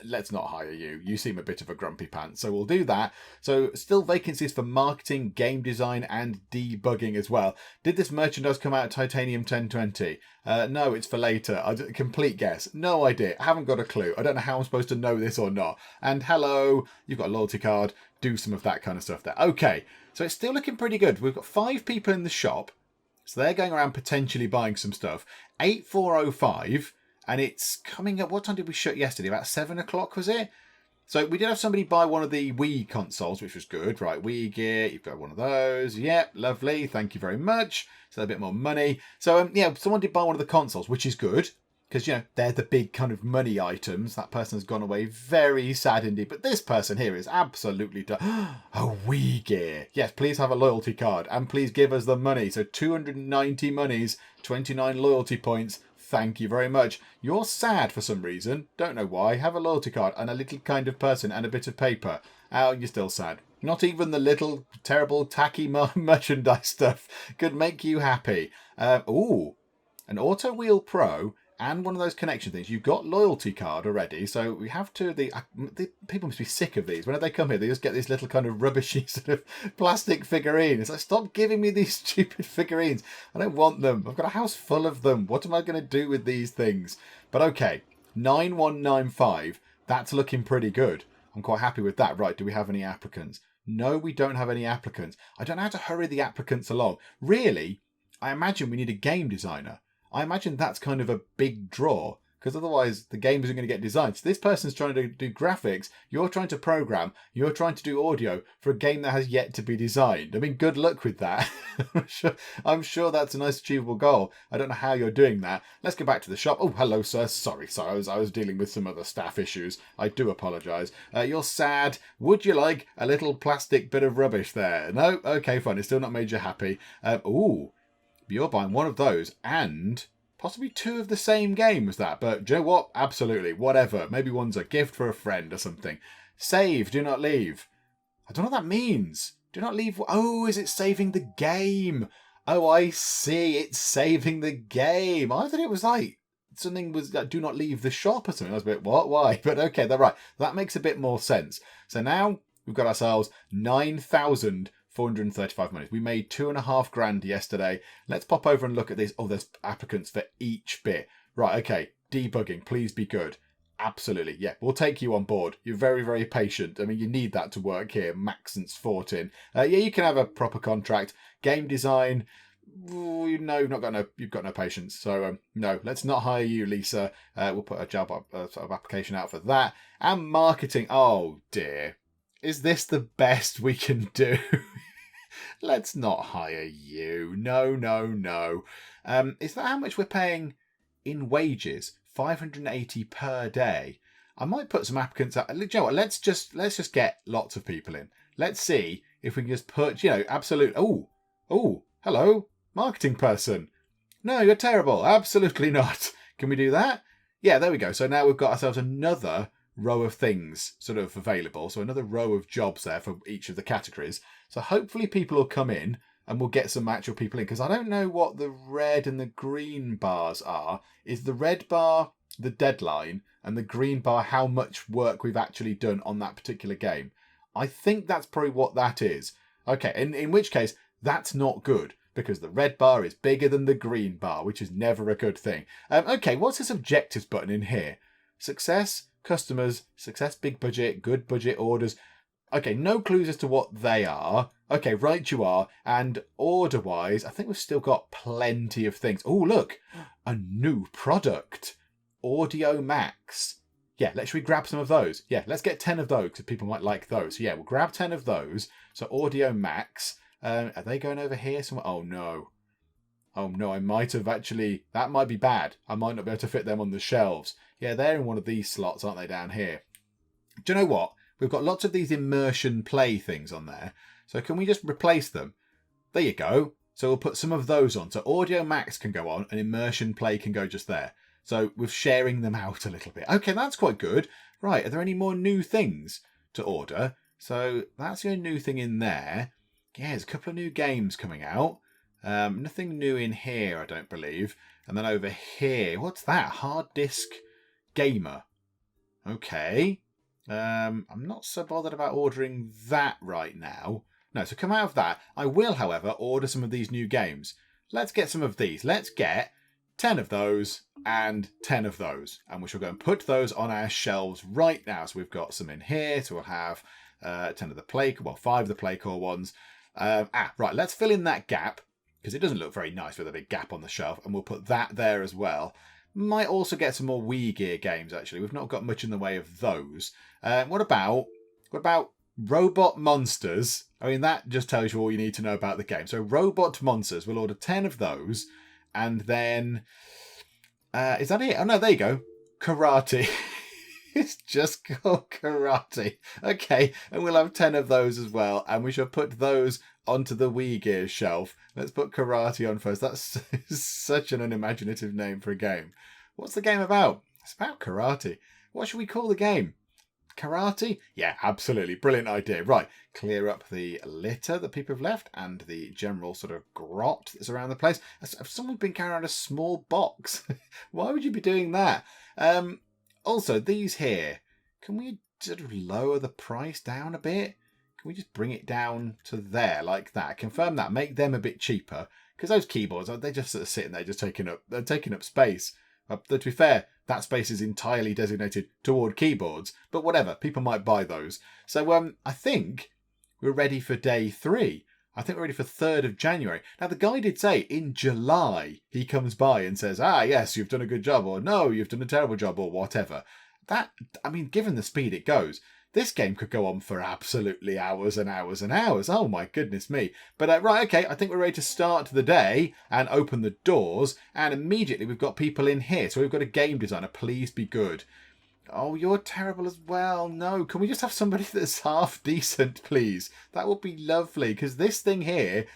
Let's not hire you. You seem a bit of a grumpy pants, so we'll do that. So still vacancies for marketing, game design, and debugging as well. Did this merchandise come out at Titanium 1020? No, it's for later. Complete guess. No idea. I haven't got a clue. I don't know how I'm supposed to know this or not. And hello, you've got a loyalty card. Do some of that kind of stuff there. Okay, so it's still looking pretty good. We've got 5 people in the shop. So they're going around potentially buying some stuff. 8405, and it's coming up. What time did we shut yesterday? About 7 o'clock, was it? So we did have somebody buy one of the Wii consoles, which was good. Right, Wii gear, you've got one of those. Yep, lovely. Thank you very much. So a bit more money. So, yeah, someone did buy one of the consoles, which is good. Because, they're the big kind of money items. That person has gone away very sad indeed. But this person here is absolutely done. A Wii gear. Yes, please have a loyalty card. And please give us the money. So 290 monies, 29 loyalty points. Thank you very much. You're sad for some reason. Don't know why. Have a loyalty card and a little kind of person and a bit of paper. Oh, you're still sad. Not even the little terrible tacky merchandise stuff could make you happy. Ooh, an Auto Wheel Pro and one of those connection things. You've got loyalty card already, so we have the people must be sick of these. Whenever they come here, they just get this little kind of rubbishy sort of plastic figurine. It's like, stop giving me these stupid figurines. I don't want them. I've got a house full of them. What am I going to do with these things? But okay, 9195. That's looking pretty good. I'm quite happy with that. Right, do we have any applicants? No, we don't have any applicants. I don't know how to hurry the applicants along. Really, I imagine we need a game designer. I imagine that's kind of a big draw, because otherwise the game isn't going to get designed. So this person's trying to do graphics, you're trying to program, you're trying to do audio for a game that has yet to be designed. I mean, good luck with that. I'm sure that's a nice achievable goal. I don't know how you're doing that. Let's go back to the shop. Oh, hello, sir. Sorry, I was dealing with some other staff issues. I do apologise. You're sad. Would you like a little plastic bit of rubbish there? No? Okay, fine. It's still not made you happy. Ooh. You're buying one of those and possibly two of the same game as that. But do you know what? Absolutely. Whatever. Maybe one's a gift for a friend or something. Save. Do not leave. I don't know what that means. Do not leave. Oh, is it saving the game? Oh, I see. It's saving the game. I thought it was like something was like, do not leave the shop or something. I was a bit, what? Why? But okay, they're right. That makes a bit more sense. So now we've got ourselves 9,435 monies. We made 2.5 grand yesterday. Let's pop over and look at this. Oh, there's applicants for each bit. Right, okay. Debugging, please be good. Absolutely, yeah. We'll take you on board. You're very, very patient. I mean, you need that to work here. Maxence 14. Yeah, you can have a proper contract. Game design. Ooh, no, you've got no patience. So no, let's not hire you, Lisa. We'll put a job sort of application out for that. And marketing. Oh dear. Is this the best we can do? Let's not hire you. No. Is that how much we're paying in wages? 580 per day. I might put some applicants out. You know what? Let's just get lots of people in. Let's see if we can just put, absolute. Oh, hello, marketing person. No, you're terrible. Absolutely not. Can we do that? Yeah, there we go. So now we've got ourselves another row of things sort of available. So another row of jobs there for each of the categories. So hopefully people will come in and we'll get some actual people in, because I don't know what the red and the green bars are. Is the red bar the deadline and the green bar how much work we've actually done on that particular game? I think that's probably what that is. Okay, in which case, that's not good, because the red bar is bigger than the green bar, which is never a good thing. Okay, what's this objectives button in here? Success, customers, success, big budget, good budget orders. Okay, no clues as to what they are. Okay, right you are. And order-wise, I think we've still got plenty of things. Oh, look, a new product. Audio Max. Yeah, should we grab some of those? Yeah, let's get 10 of those, because people might like those. So yeah, we'll grab 10 of those. So Audio Max. Are they going over here somewhere? Oh, no. Oh, no, I might have actually... That might be bad. I might not be able to fit them on the shelves. Yeah, they're in one of these slots, aren't they, down here? Do you know what? We've got lots of these immersion play things on there. So can we just replace them? There you go. So we'll put some of those on. So Audio Max can go on and immersion play can go just there. So we're sharing them out a little bit. Okay, that's quite good. Right, are there any more new things to order? So that's your new thing in there. Yeah, there's a couple of new games coming out. Nothing new in here, I don't believe. And then over here, what's that? Hard disk gamer. Okay. I'm not so bothered about ordering that right now. No, so come out of that. I will, however, order some of these new games. Let's get some of these. Let's get 10 of those and 10 of those. And we shall go and put those on our shelves right now. So we've got some in here. So we'll have 10 of the Play, 5 of the Playcore ones. Right, let's fill in that gap, because it doesn't look very nice with a big gap on the shelf. And we'll put that there as well. Might also get some more Wii Gear games, actually. We've not got much in the way of those. What about Robot Monsters? I mean, that just tells you all you need to know about the game. So Robot Monsters, we'll order 10 of those. And then, is that it? Oh, no, there you go. Karate. It's just called Karate. Okay, and we'll have 10 of those as well. And we shall put those onto the Wii Gear shelf. Let's put Karate on first. That's such an unimaginative name for a game. What's the game about? It's about karate. What should we call the game? Karate? Yeah, absolutely. Brilliant idea. Right, clear up the litter that people have left and the general sort of grot that's around the place. Has someone been carrying around a small box? Why would you be doing that? Also, these here, can we sort of lower the price down a bit? Can we just bring it down to there like that? Confirm that. Make them a bit cheaper. Because those keyboards, they're just sort of sitting there, just taking up space. To be fair, that space is entirely designated toward keyboards. But whatever, people might buy those. So I think we're ready for day 3. I think we're ready for 3rd of January. Now, the guy did say in July he comes by and says, yes, you've done a good job, or no, you've done a terrible job, or whatever. Given the speed it goes, this game could go on for absolutely hours and hours and hours. Oh, my goodness me. But right, okay, I think we're ready to start the day and open the doors. And immediately we've got people in here. So we've got a game designer. Please be good. Oh, you're terrible as well. No, can we just have somebody that's half decent, please? That would be lovely, because this thing here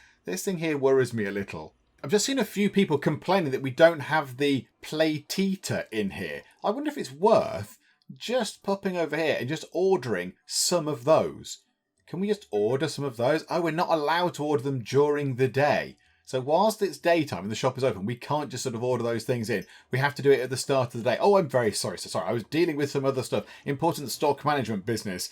worries me a little. I've just seen a few people complaining that we don't have the Playteater in here. I wonder if it's worth just popping over here and just ordering some of those. Can we just order some of those? Oh, we're not allowed to order them during the day. So whilst it's daytime and the shop is open, we can't just sort of order those things in. We have to do it at the start of the day. Oh, I'm very sorry. So sorry. I was dealing with some other stuff. Important stock management business.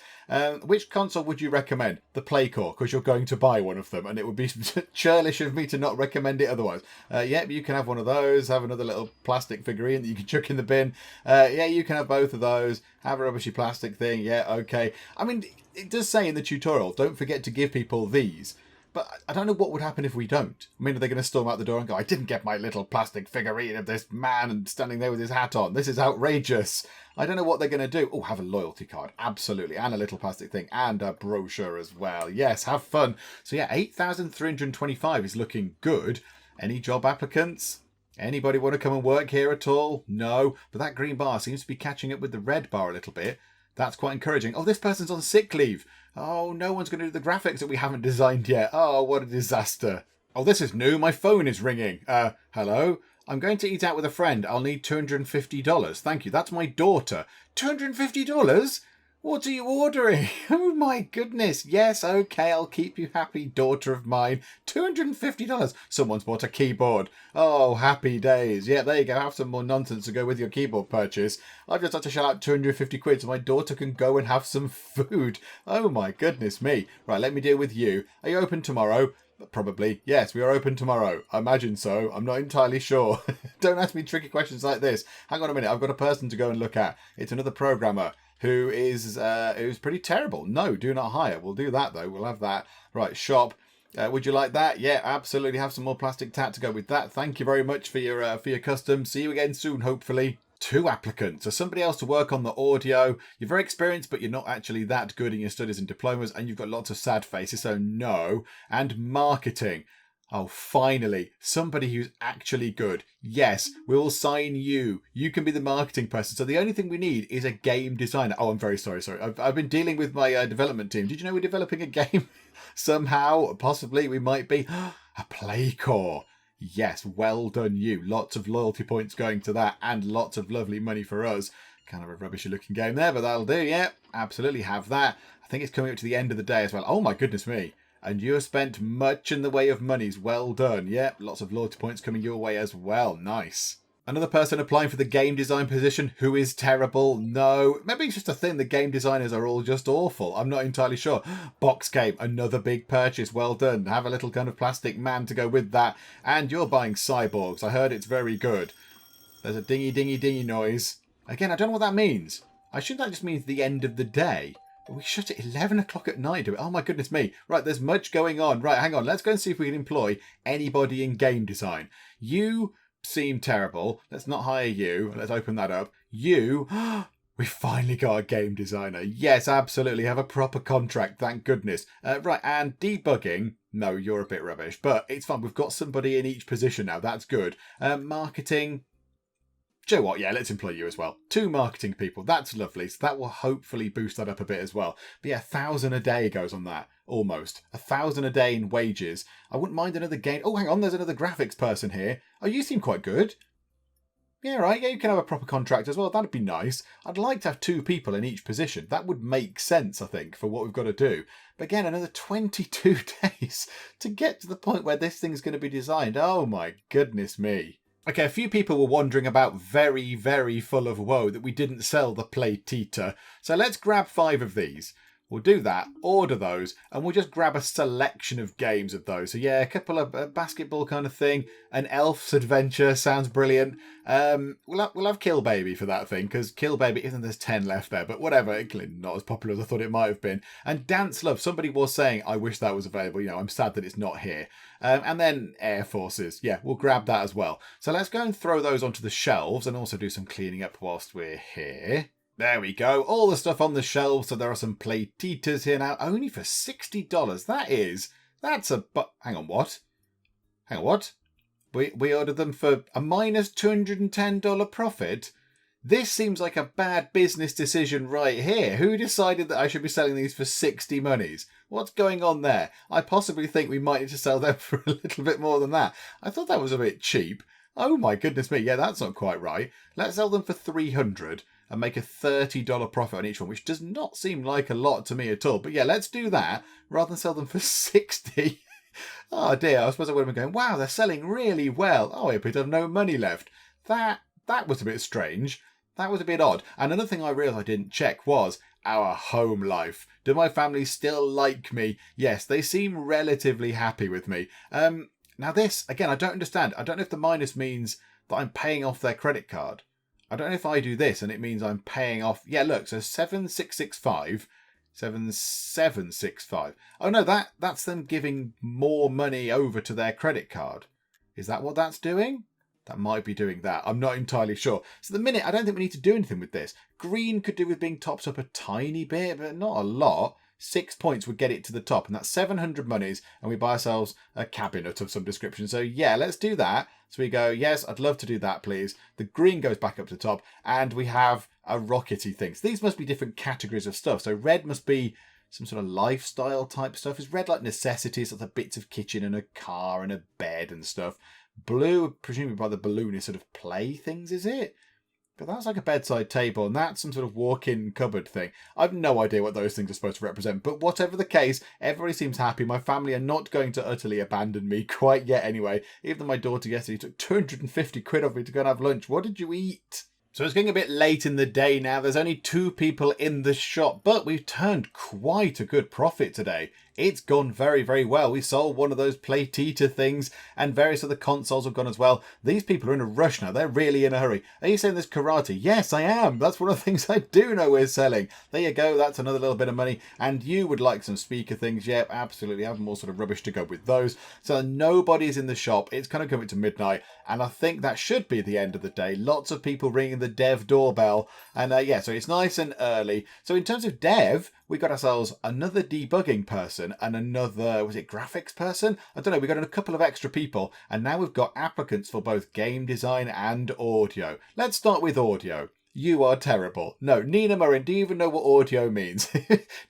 Which console would you recommend? The Playcore, because you're going to buy one of them. And it would be churlish of me to not recommend it otherwise. Yep, you can have one of those. Have another little plastic figurine that you can chuck in the bin. Yeah, you can have both of those. Have a rubbishy plastic thing. Yeah, okay. I mean, it does say in the tutorial, don't forget to give people these. But I don't know what would happen if we don't. I mean, are they going to storm out the door and go, I didn't get my little plastic figurine of this man and standing there with his hat on. This is outrageous. I don't know what they're going to do. Oh, have a loyalty card. Absolutely. And a little plastic thing. And a brochure as well. Yes, have fun. So yeah, 8,325 is looking good. Any job applicants? Anybody want to come and work here at all? No. But that green bar seems to be catching up with the red bar a little bit. That's quite encouraging. Oh, this person's on sick leave. Oh, no one's going to do the graphics that we haven't designed yet. Oh, what a disaster. Oh, this is new. My phone is ringing. Hello? I'm going to eat out with a friend. I'll need $250. Thank you. That's my daughter. $250? What are you ordering? Oh, my goodness. Yes, okay, I'll keep you happy, daughter of mine. $250. Someone's bought a keyboard. Oh, happy days. Yeah, there you go. Have some more nonsense to go with your keyboard purchase. I've just had to shell out 250 quid so my daughter can go and have some food. Oh, my goodness me. Right, let me deal with you. Are you open tomorrow? Probably. Yes, we are open tomorrow. I imagine so. I'm not entirely sure. Don't ask me tricky questions like this. Hang on a minute. I've got a person to go and look at. It's another programmer who's pretty terrible. No, do not hire. We'll do that, though. We'll have that. Right, shop. Would you like that? Yeah, absolutely. Have some more plastic tat to go with that. Thank you very much for your custom. See you again soon, hopefully. 2 applicants. So somebody else to work on the audio. You're very experienced, but you're not actually that good in your studies and diplomas, and you've got lots of sad faces, so no. And marketing. Oh, finally, somebody who's actually good. Yes, we'll sign you. You can be the marketing person. So the only thing we need is a game designer. Oh, I'm very sorry. I've been dealing with my development team. Did you know we're developing a game? Somehow, possibly, we might be. A Playcore. Yes, well done you. Lots of loyalty points going to that and lots of lovely money for us. Kind of a rubbishy looking game there, but that'll do. Yeah, absolutely have that. I think it's coming up to the end of the day as well. Oh, my goodness me. And you have spent much in the way of monies. Well done. Yep, lots of loyalty points coming your way as well. Nice. Another person applying for the game design position who is terrible. No, maybe it's just a thing. The game designers are all just awful. I'm not entirely sure. Box game, another big purchase. Well done. Have a little kind of plastic man to go with that. And you're buying cyborgs. I heard it's very good. There's a dingy, dingy, dingy noise. Again, I don't know what that means. I assume that just means the end of the day. We shut at 11 o'clock at night. Oh, my goodness me. Right, there's much going on. Right, hang on. Let's go and see if we can employ anybody in game design. You seem terrible. Let's not hire you. Let's open that up. You... We finally got a game designer. Yes, absolutely. Have a proper contract. Thank goodness. Right, and debugging. No, you're a bit rubbish. But it's fine. We've got somebody in each position now. That's good. Marketing. Do you know what? Yeah, let's employ you as well. 2 marketing people. That's lovely. So that will hopefully boost that up a bit as well. But yeah, 1,000 a day goes on that. Almost. 1,000 a day in wages. I wouldn't mind another game. Oh, hang on. There's another graphics person here. Oh, you seem quite good. Yeah, right. Yeah, you can have a proper contract as well. That'd be nice. I'd like to have 2 people in each position. That would make sense, I think, for what we've got to do. But again, another 22 days to get to the point where this thing's going to be designed. Oh my goodness me. Okay, a few people were wondering about very, very full of woe that we didn't sell the Playtita. So let's grab 5 of these. We'll do that, order those, and we'll just grab a selection of games of those. So yeah, a couple of basketball kind of thing. An Elf's Adventure sounds brilliant. We'll have Kill Baby for that thing, because Kill Baby, even there's 10 left there, but whatever, not as popular as I thought it might have been. And Dance Love, somebody was saying, I wish that was available. You know, I'm sad that it's not here. And then Air Forces, yeah, we'll grab that as well. So let's go and throw those onto the shelves and also do some cleaning up whilst we're here. There we go. All the stuff on the shelves. So there are some Playtitas here now. Only for $60. That's a... But hang on, what? Hang on, what? We ordered them for a minus $210 profit? This seems like a bad business decision right here. Who decided that I should be selling these for 60 monies? What's going on there? I possibly think we might need to sell them for a little bit more than that. I thought that was a bit cheap. Oh my goodness me. Yeah, that's not quite right. Let's sell them for 300 and make a $30 profit on each one, which does not seem like a lot to me at all. But yeah, let's do that rather than sell them for 60. Oh dear, I suppose I would have been going, wow, they're selling really well. Oh, I appear to have no money left. That was a bit strange. That was a bit odd. And another thing I realised I didn't check was our home life. Do my family still like me? Yes, they seem relatively happy with me. Now this, again, I don't understand. I don't know if the minus means that I'm paying off their credit card. I don't know if I do this and it means I'm paying off... Yeah, look, so 7665, 7765. Oh no, that's them giving more money over to their credit card. Is that what that's doing? That might be doing that. I'm not entirely sure. So at the minute, I don't think we need to do anything with this. Green could do with being topped up a tiny bit, but not a lot. 6 points would get it to the top, and that's 700 monies, and we buy ourselves a cabinet of some description. So yeah, let's do that. So we go, yes, I'd love to do that, please. The green goes back up to the top, and we have a rockety thing. So these must be different categories of stuff. So red must be some sort of lifestyle type stuff. Is red like necessities, like the bits of kitchen and a car and a bed and stuff? Blue, presumably by the balloon, is sort of play things, is it? But that's like a bedside table, and that's some sort of walk-in cupboard thing. I've no idea what those things are supposed to represent, but whatever the case, everybody seems happy. My family are not going to utterly abandon me quite yet anyway. Even my daughter yesterday took 250 quid off me to go and have lunch. What did you eat? So it's getting a bit late in the day now. There's only 2 people in the shop, but we've turned quite a good profit today. It's gone very, very well. We sold one of those Playtita things, and various other consoles have gone as well. These people are in a rush now. They're really in a hurry. Are you saying there's karate? Yes, I am. That's one of the things I do know we're selling. There you go. That's another little bit of money. And you would like some speaker things. Yep, absolutely. I have more sort of rubbish to go with those. So nobody's in the shop. It's kind of coming to midnight, and I think that should be the end of the day. Lots of people ringing the dev doorbell. And yeah, so it's nice and early. So in terms of dev, we got ourselves another debugging person and another, was it graphics person? I don't know, we got a couple of extra people, and now we've got applicants for both game design and audio. Let's start with audio. You are terrible. No, Nina Murrin, do you even know what audio means?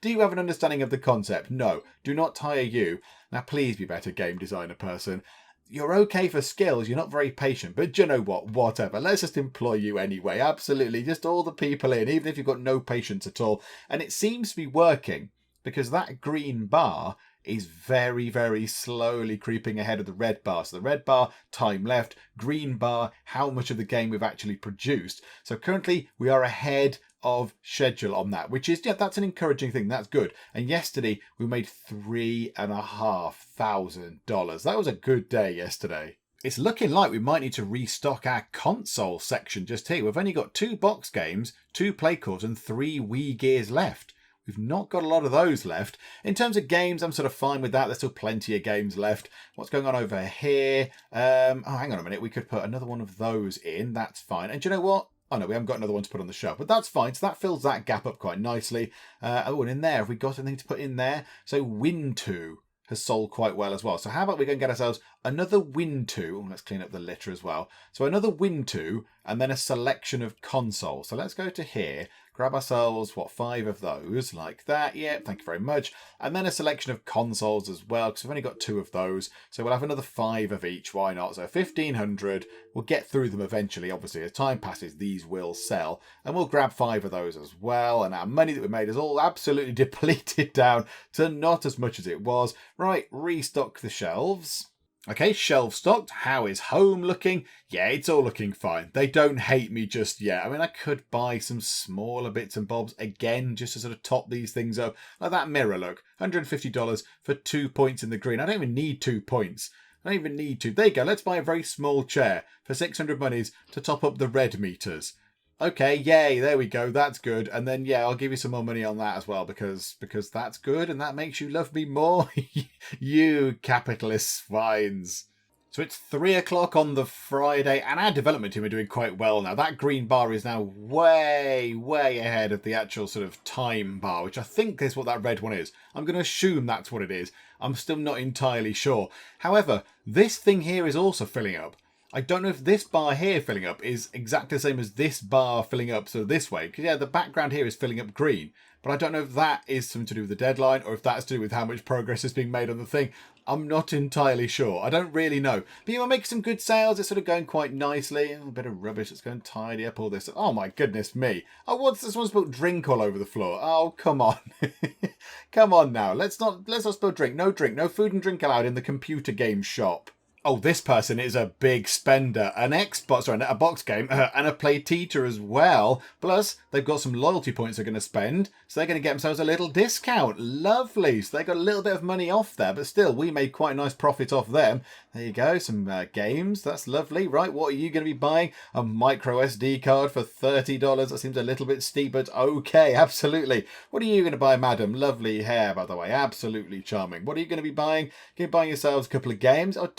Do you have an understanding of the concept? No, do not hire you. Now please be better, game designer person. You're okay for skills, you're not very patient, but do you know what? Whatever. Let's just employ you anyway. Absolutely. Just all the people in, even if you've got no patience at all. And it seems to be working, because that green bar is very, very slowly creeping ahead of the red bar. So the red bar, time left, green bar, how much of the game we've actually produced. So currently we are ahead of schedule on that, which is, yeah, that's an encouraging thing. That's good. And yesterday we made $3,500. That was a good day yesterday. It's looking like we might need to restock our console section just here. We've only got 2 box games, 2 play cores, and 3 Wii gears left. We've not got a lot of those left. In terms of games, I'm sort of fine with that. There's still plenty of games left. What's going on over here? Oh, hang on a minute. We could put another one of those in. That's fine. And do you know what? Oh, no, we haven't got another one to put on the shelf, but that's fine. So that fills that gap up quite nicely. Oh, and in there, have we got anything to put in there? So Win 2 has sold quite well as well. So how about we go and get ourselves another Win 2. Oh, let's clean up the litter as well. So another Win 2 and then a selection of consoles. So let's go to here, grab ourselves, 5 of those like that. Yeah, thank you very much. And then a selection of consoles as well, because we've only got 2 of those. So we'll have another 5 of each. Why not? So 1,500. We'll get through them eventually. Obviously, as time passes, these will sell. And we'll grab 5 of those as well. And our money that we made is all absolutely depleted down to not as much as it was. Right, restock the shelves. Okay, shelf stocked. How is home looking? Yeah, it's all looking fine. They don't hate me just yet. I mean, I could buy some smaller bits and bobs again just to sort of top these things up. Like that mirror, look. $150 for 2 points in the green. I don't even need 2 points. I don't even need to. There you go. Let's buy a very small chair for 600 monies to top up the red meters. Okay, yay, there we go, that's good. And then, yeah, I'll give you some more money on that as well, because that's good, and that makes you love me more. You capitalist swines. So it's 3 o'clock on the Friday, and our development team are doing quite well now. That green bar is now way, way ahead of the actual sort of time bar, which I think is what that red one is. I'm going to assume that's what it is. I'm still not entirely sure. However, this thing here is also filling up. I don't know if this bar here filling up is exactly the same as this bar filling up sort of this way. Because, yeah, the background here is filling up green. But I don't know if that is something to do with the deadline or if that's to do with how much progress is being made on the thing. I'm not entirely sure. I don't really know. But you will make some good sales. It's sort of going quite nicely. A bit of rubbish. It's going to tidy up all this. Oh, my goodness me. Oh, what's this? One spilled drink all over the floor. Oh, come on. Come on now. Let's not spill drink. No drink. No food and drink allowed in the computer game shop. Oh, this person is a big spender. A box game, and a play teacher as well. Plus, they've got some loyalty points they're going to spend, so they're going to get themselves a little discount. Lovely. So they got a little bit of money off there, but still, we made quite a nice profit off them. There you go, some games. That's lovely. Right, what are you going to be buying? A micro SD card for $30. That seems a little bit steep, but okay, absolutely. What are you going to buy, madam? Lovely hair, by the way. Absolutely charming. What are you going to be buying? You're buying yourselves a couple of games. Oh,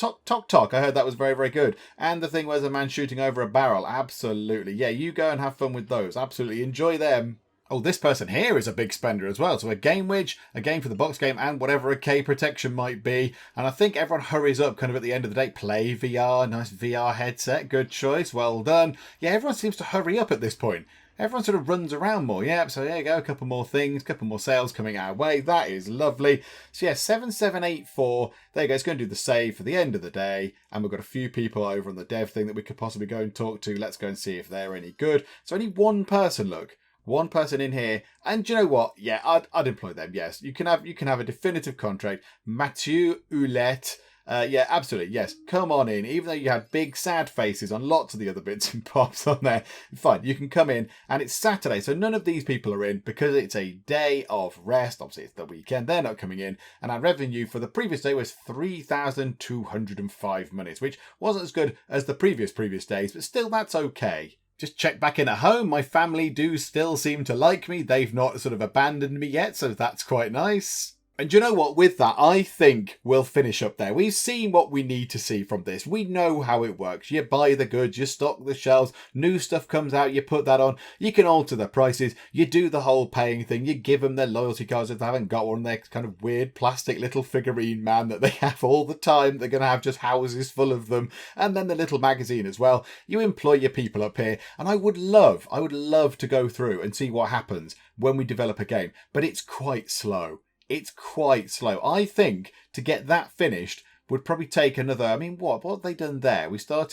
Talk. I heard that was very, very good. And the thing was a man shooting over a barrel. Absolutely. Yeah, you go and have fun with those. Absolutely. Enjoy them. Oh, this person here is a big spender as well. So a game widge, a game for the box game, and whatever a K protection might be. And I think everyone hurries up kind of at the end of the day. Play VR, nice VR headset. Good choice. Well done. Yeah, everyone seems to hurry up at this point. Everyone sort of runs around more. Yeah, so there you go. A couple more things, a couple more sales coming our way. That is lovely. So yeah, 7784. There you go. It's going to do the save for the end of the day. And we've got a few people over on the dev thing that we could possibly go and talk to. Let's go and see if they're any good. So only one person, look. One person in here. And do you know what? Yeah, I'd employ them. Yes, you can have a definitive contract. Mathieu Hulette. Yeah, absolutely. Yes, come on in. Even though you had big sad faces on lots of the other bits and pops on there, fine, you can come in. And it's Saturday, so none of these people are in because it's a day of rest. Obviously, it's the weekend. They're not coming in. And our revenue for the previous day was 3,205 monies, which wasn't as good as the previous days, but still, that's okay. Just check back in at home. My family do still seem to like me. They've not sort of abandoned me yet, so that's quite nice. And you know what? With that, I think we'll finish up there. We've seen what we need to see from this. We know how it works. You buy the goods, you stock the shelves, new stuff comes out, you put that on, you can alter the prices, you do the whole paying thing, you give them their loyalty cards if they haven't got one, their kind of weird plastic little figurine man that they have all the time. They're going to have just houses full of them. And then the little magazine as well. You employ your people up here. And I would love to go through and see what happens when we develop a game. But it's quite slow. It's quite slow. I think to get that finished would probably take another, I mean, what have they done there? So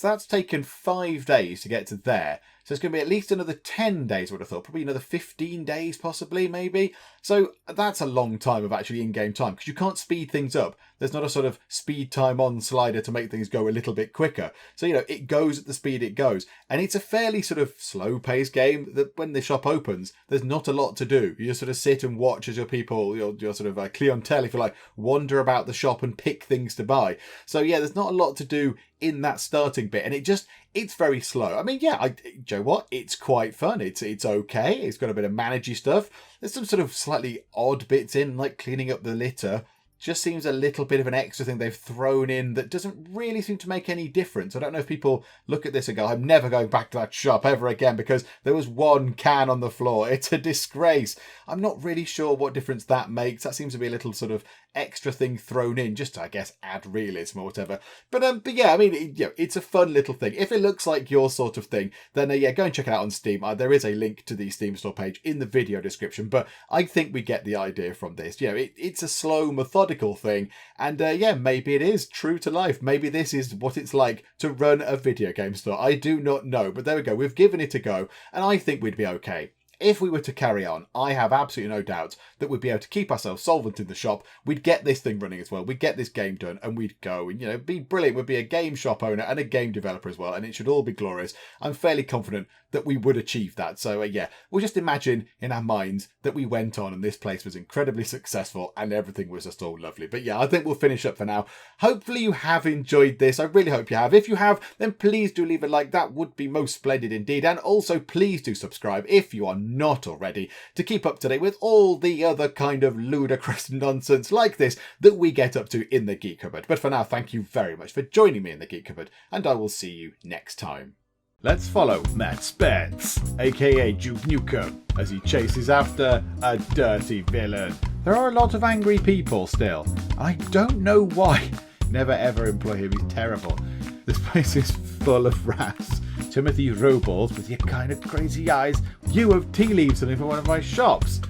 that's taken 5 days to get to there. So it's going to be at least another 10 days, I would have thought. Probably another 15 days, possibly, maybe. So that's a long time of actually in-game time, because you can't speed things up. There's not a sort of speed time on slider to make things go a little bit quicker. So, it goes at the speed it goes. And it's a fairly sort of slow-paced game that when the shop opens, there's not a lot to do. You just sort of sit and watch as your people, your sort of clientele, if you like, wander about the shop and pick things to buy. So, yeah, there's not a lot to do in that starting bit, and it's very slow. I mean, yeah, you know what? It's quite fun. It's okay. It's got a bit of managey stuff. There's some sort of slightly odd bits in, like cleaning up the litter. Just seems a little bit of an extra thing they've thrown in that doesn't really seem to make any difference. I don't know if people look at this and go, I'm never going back to that shop ever again because there was one can on the floor. It's a disgrace. I'm not really sure what difference that makes. That seems to be a little sort of extra thing thrown in just to, I guess, add realism or whatever. But yeah, I mean, it's a fun little thing. If it looks like your sort of thing, then yeah, go and check it out on Steam. There is a link to the Steam store page in the video description, but I think we get the idea from this. It's a slow, methodical thing, and yeah, maybe it is true to life. Maybe this is what it's like to run a video game store. I do not know, but there we go. We've given it a go, and I think we'd be okay. If we were to carry on, I have absolutely no doubt that we'd be able to keep ourselves solvent in the shop. We'd get this thing running as well. We'd get this game done, and we'd go and, be brilliant. We'd be a game shop owner and a game developer as well, and it should all be glorious. I'm fairly confident that we would achieve that. So yeah, we'll just imagine in our minds that we went on and this place was incredibly successful and everything was just all lovely. But yeah, I think we'll finish up for now. Hopefully you have enjoyed this. I really hope you have. If you have, then please do leave a like. That would be most splendid indeed. And also please do subscribe if you are not already, to keep up to date with all the other kind of ludicrous nonsense like this that we get up to in the Geek Cupboard. But for now, thank you very much for joining me in the Geek Cupboard, and I will see you next time. Let's follow Matt Spence, aka Duke Nukem, as he chases after a dirty villain. There are a lot of angry people still. I don't know why. Never ever employ him, he's terrible. This place is full of rats. Timothy Robles with your kind of crazy eyes. You have tea leaves in for one of my shops.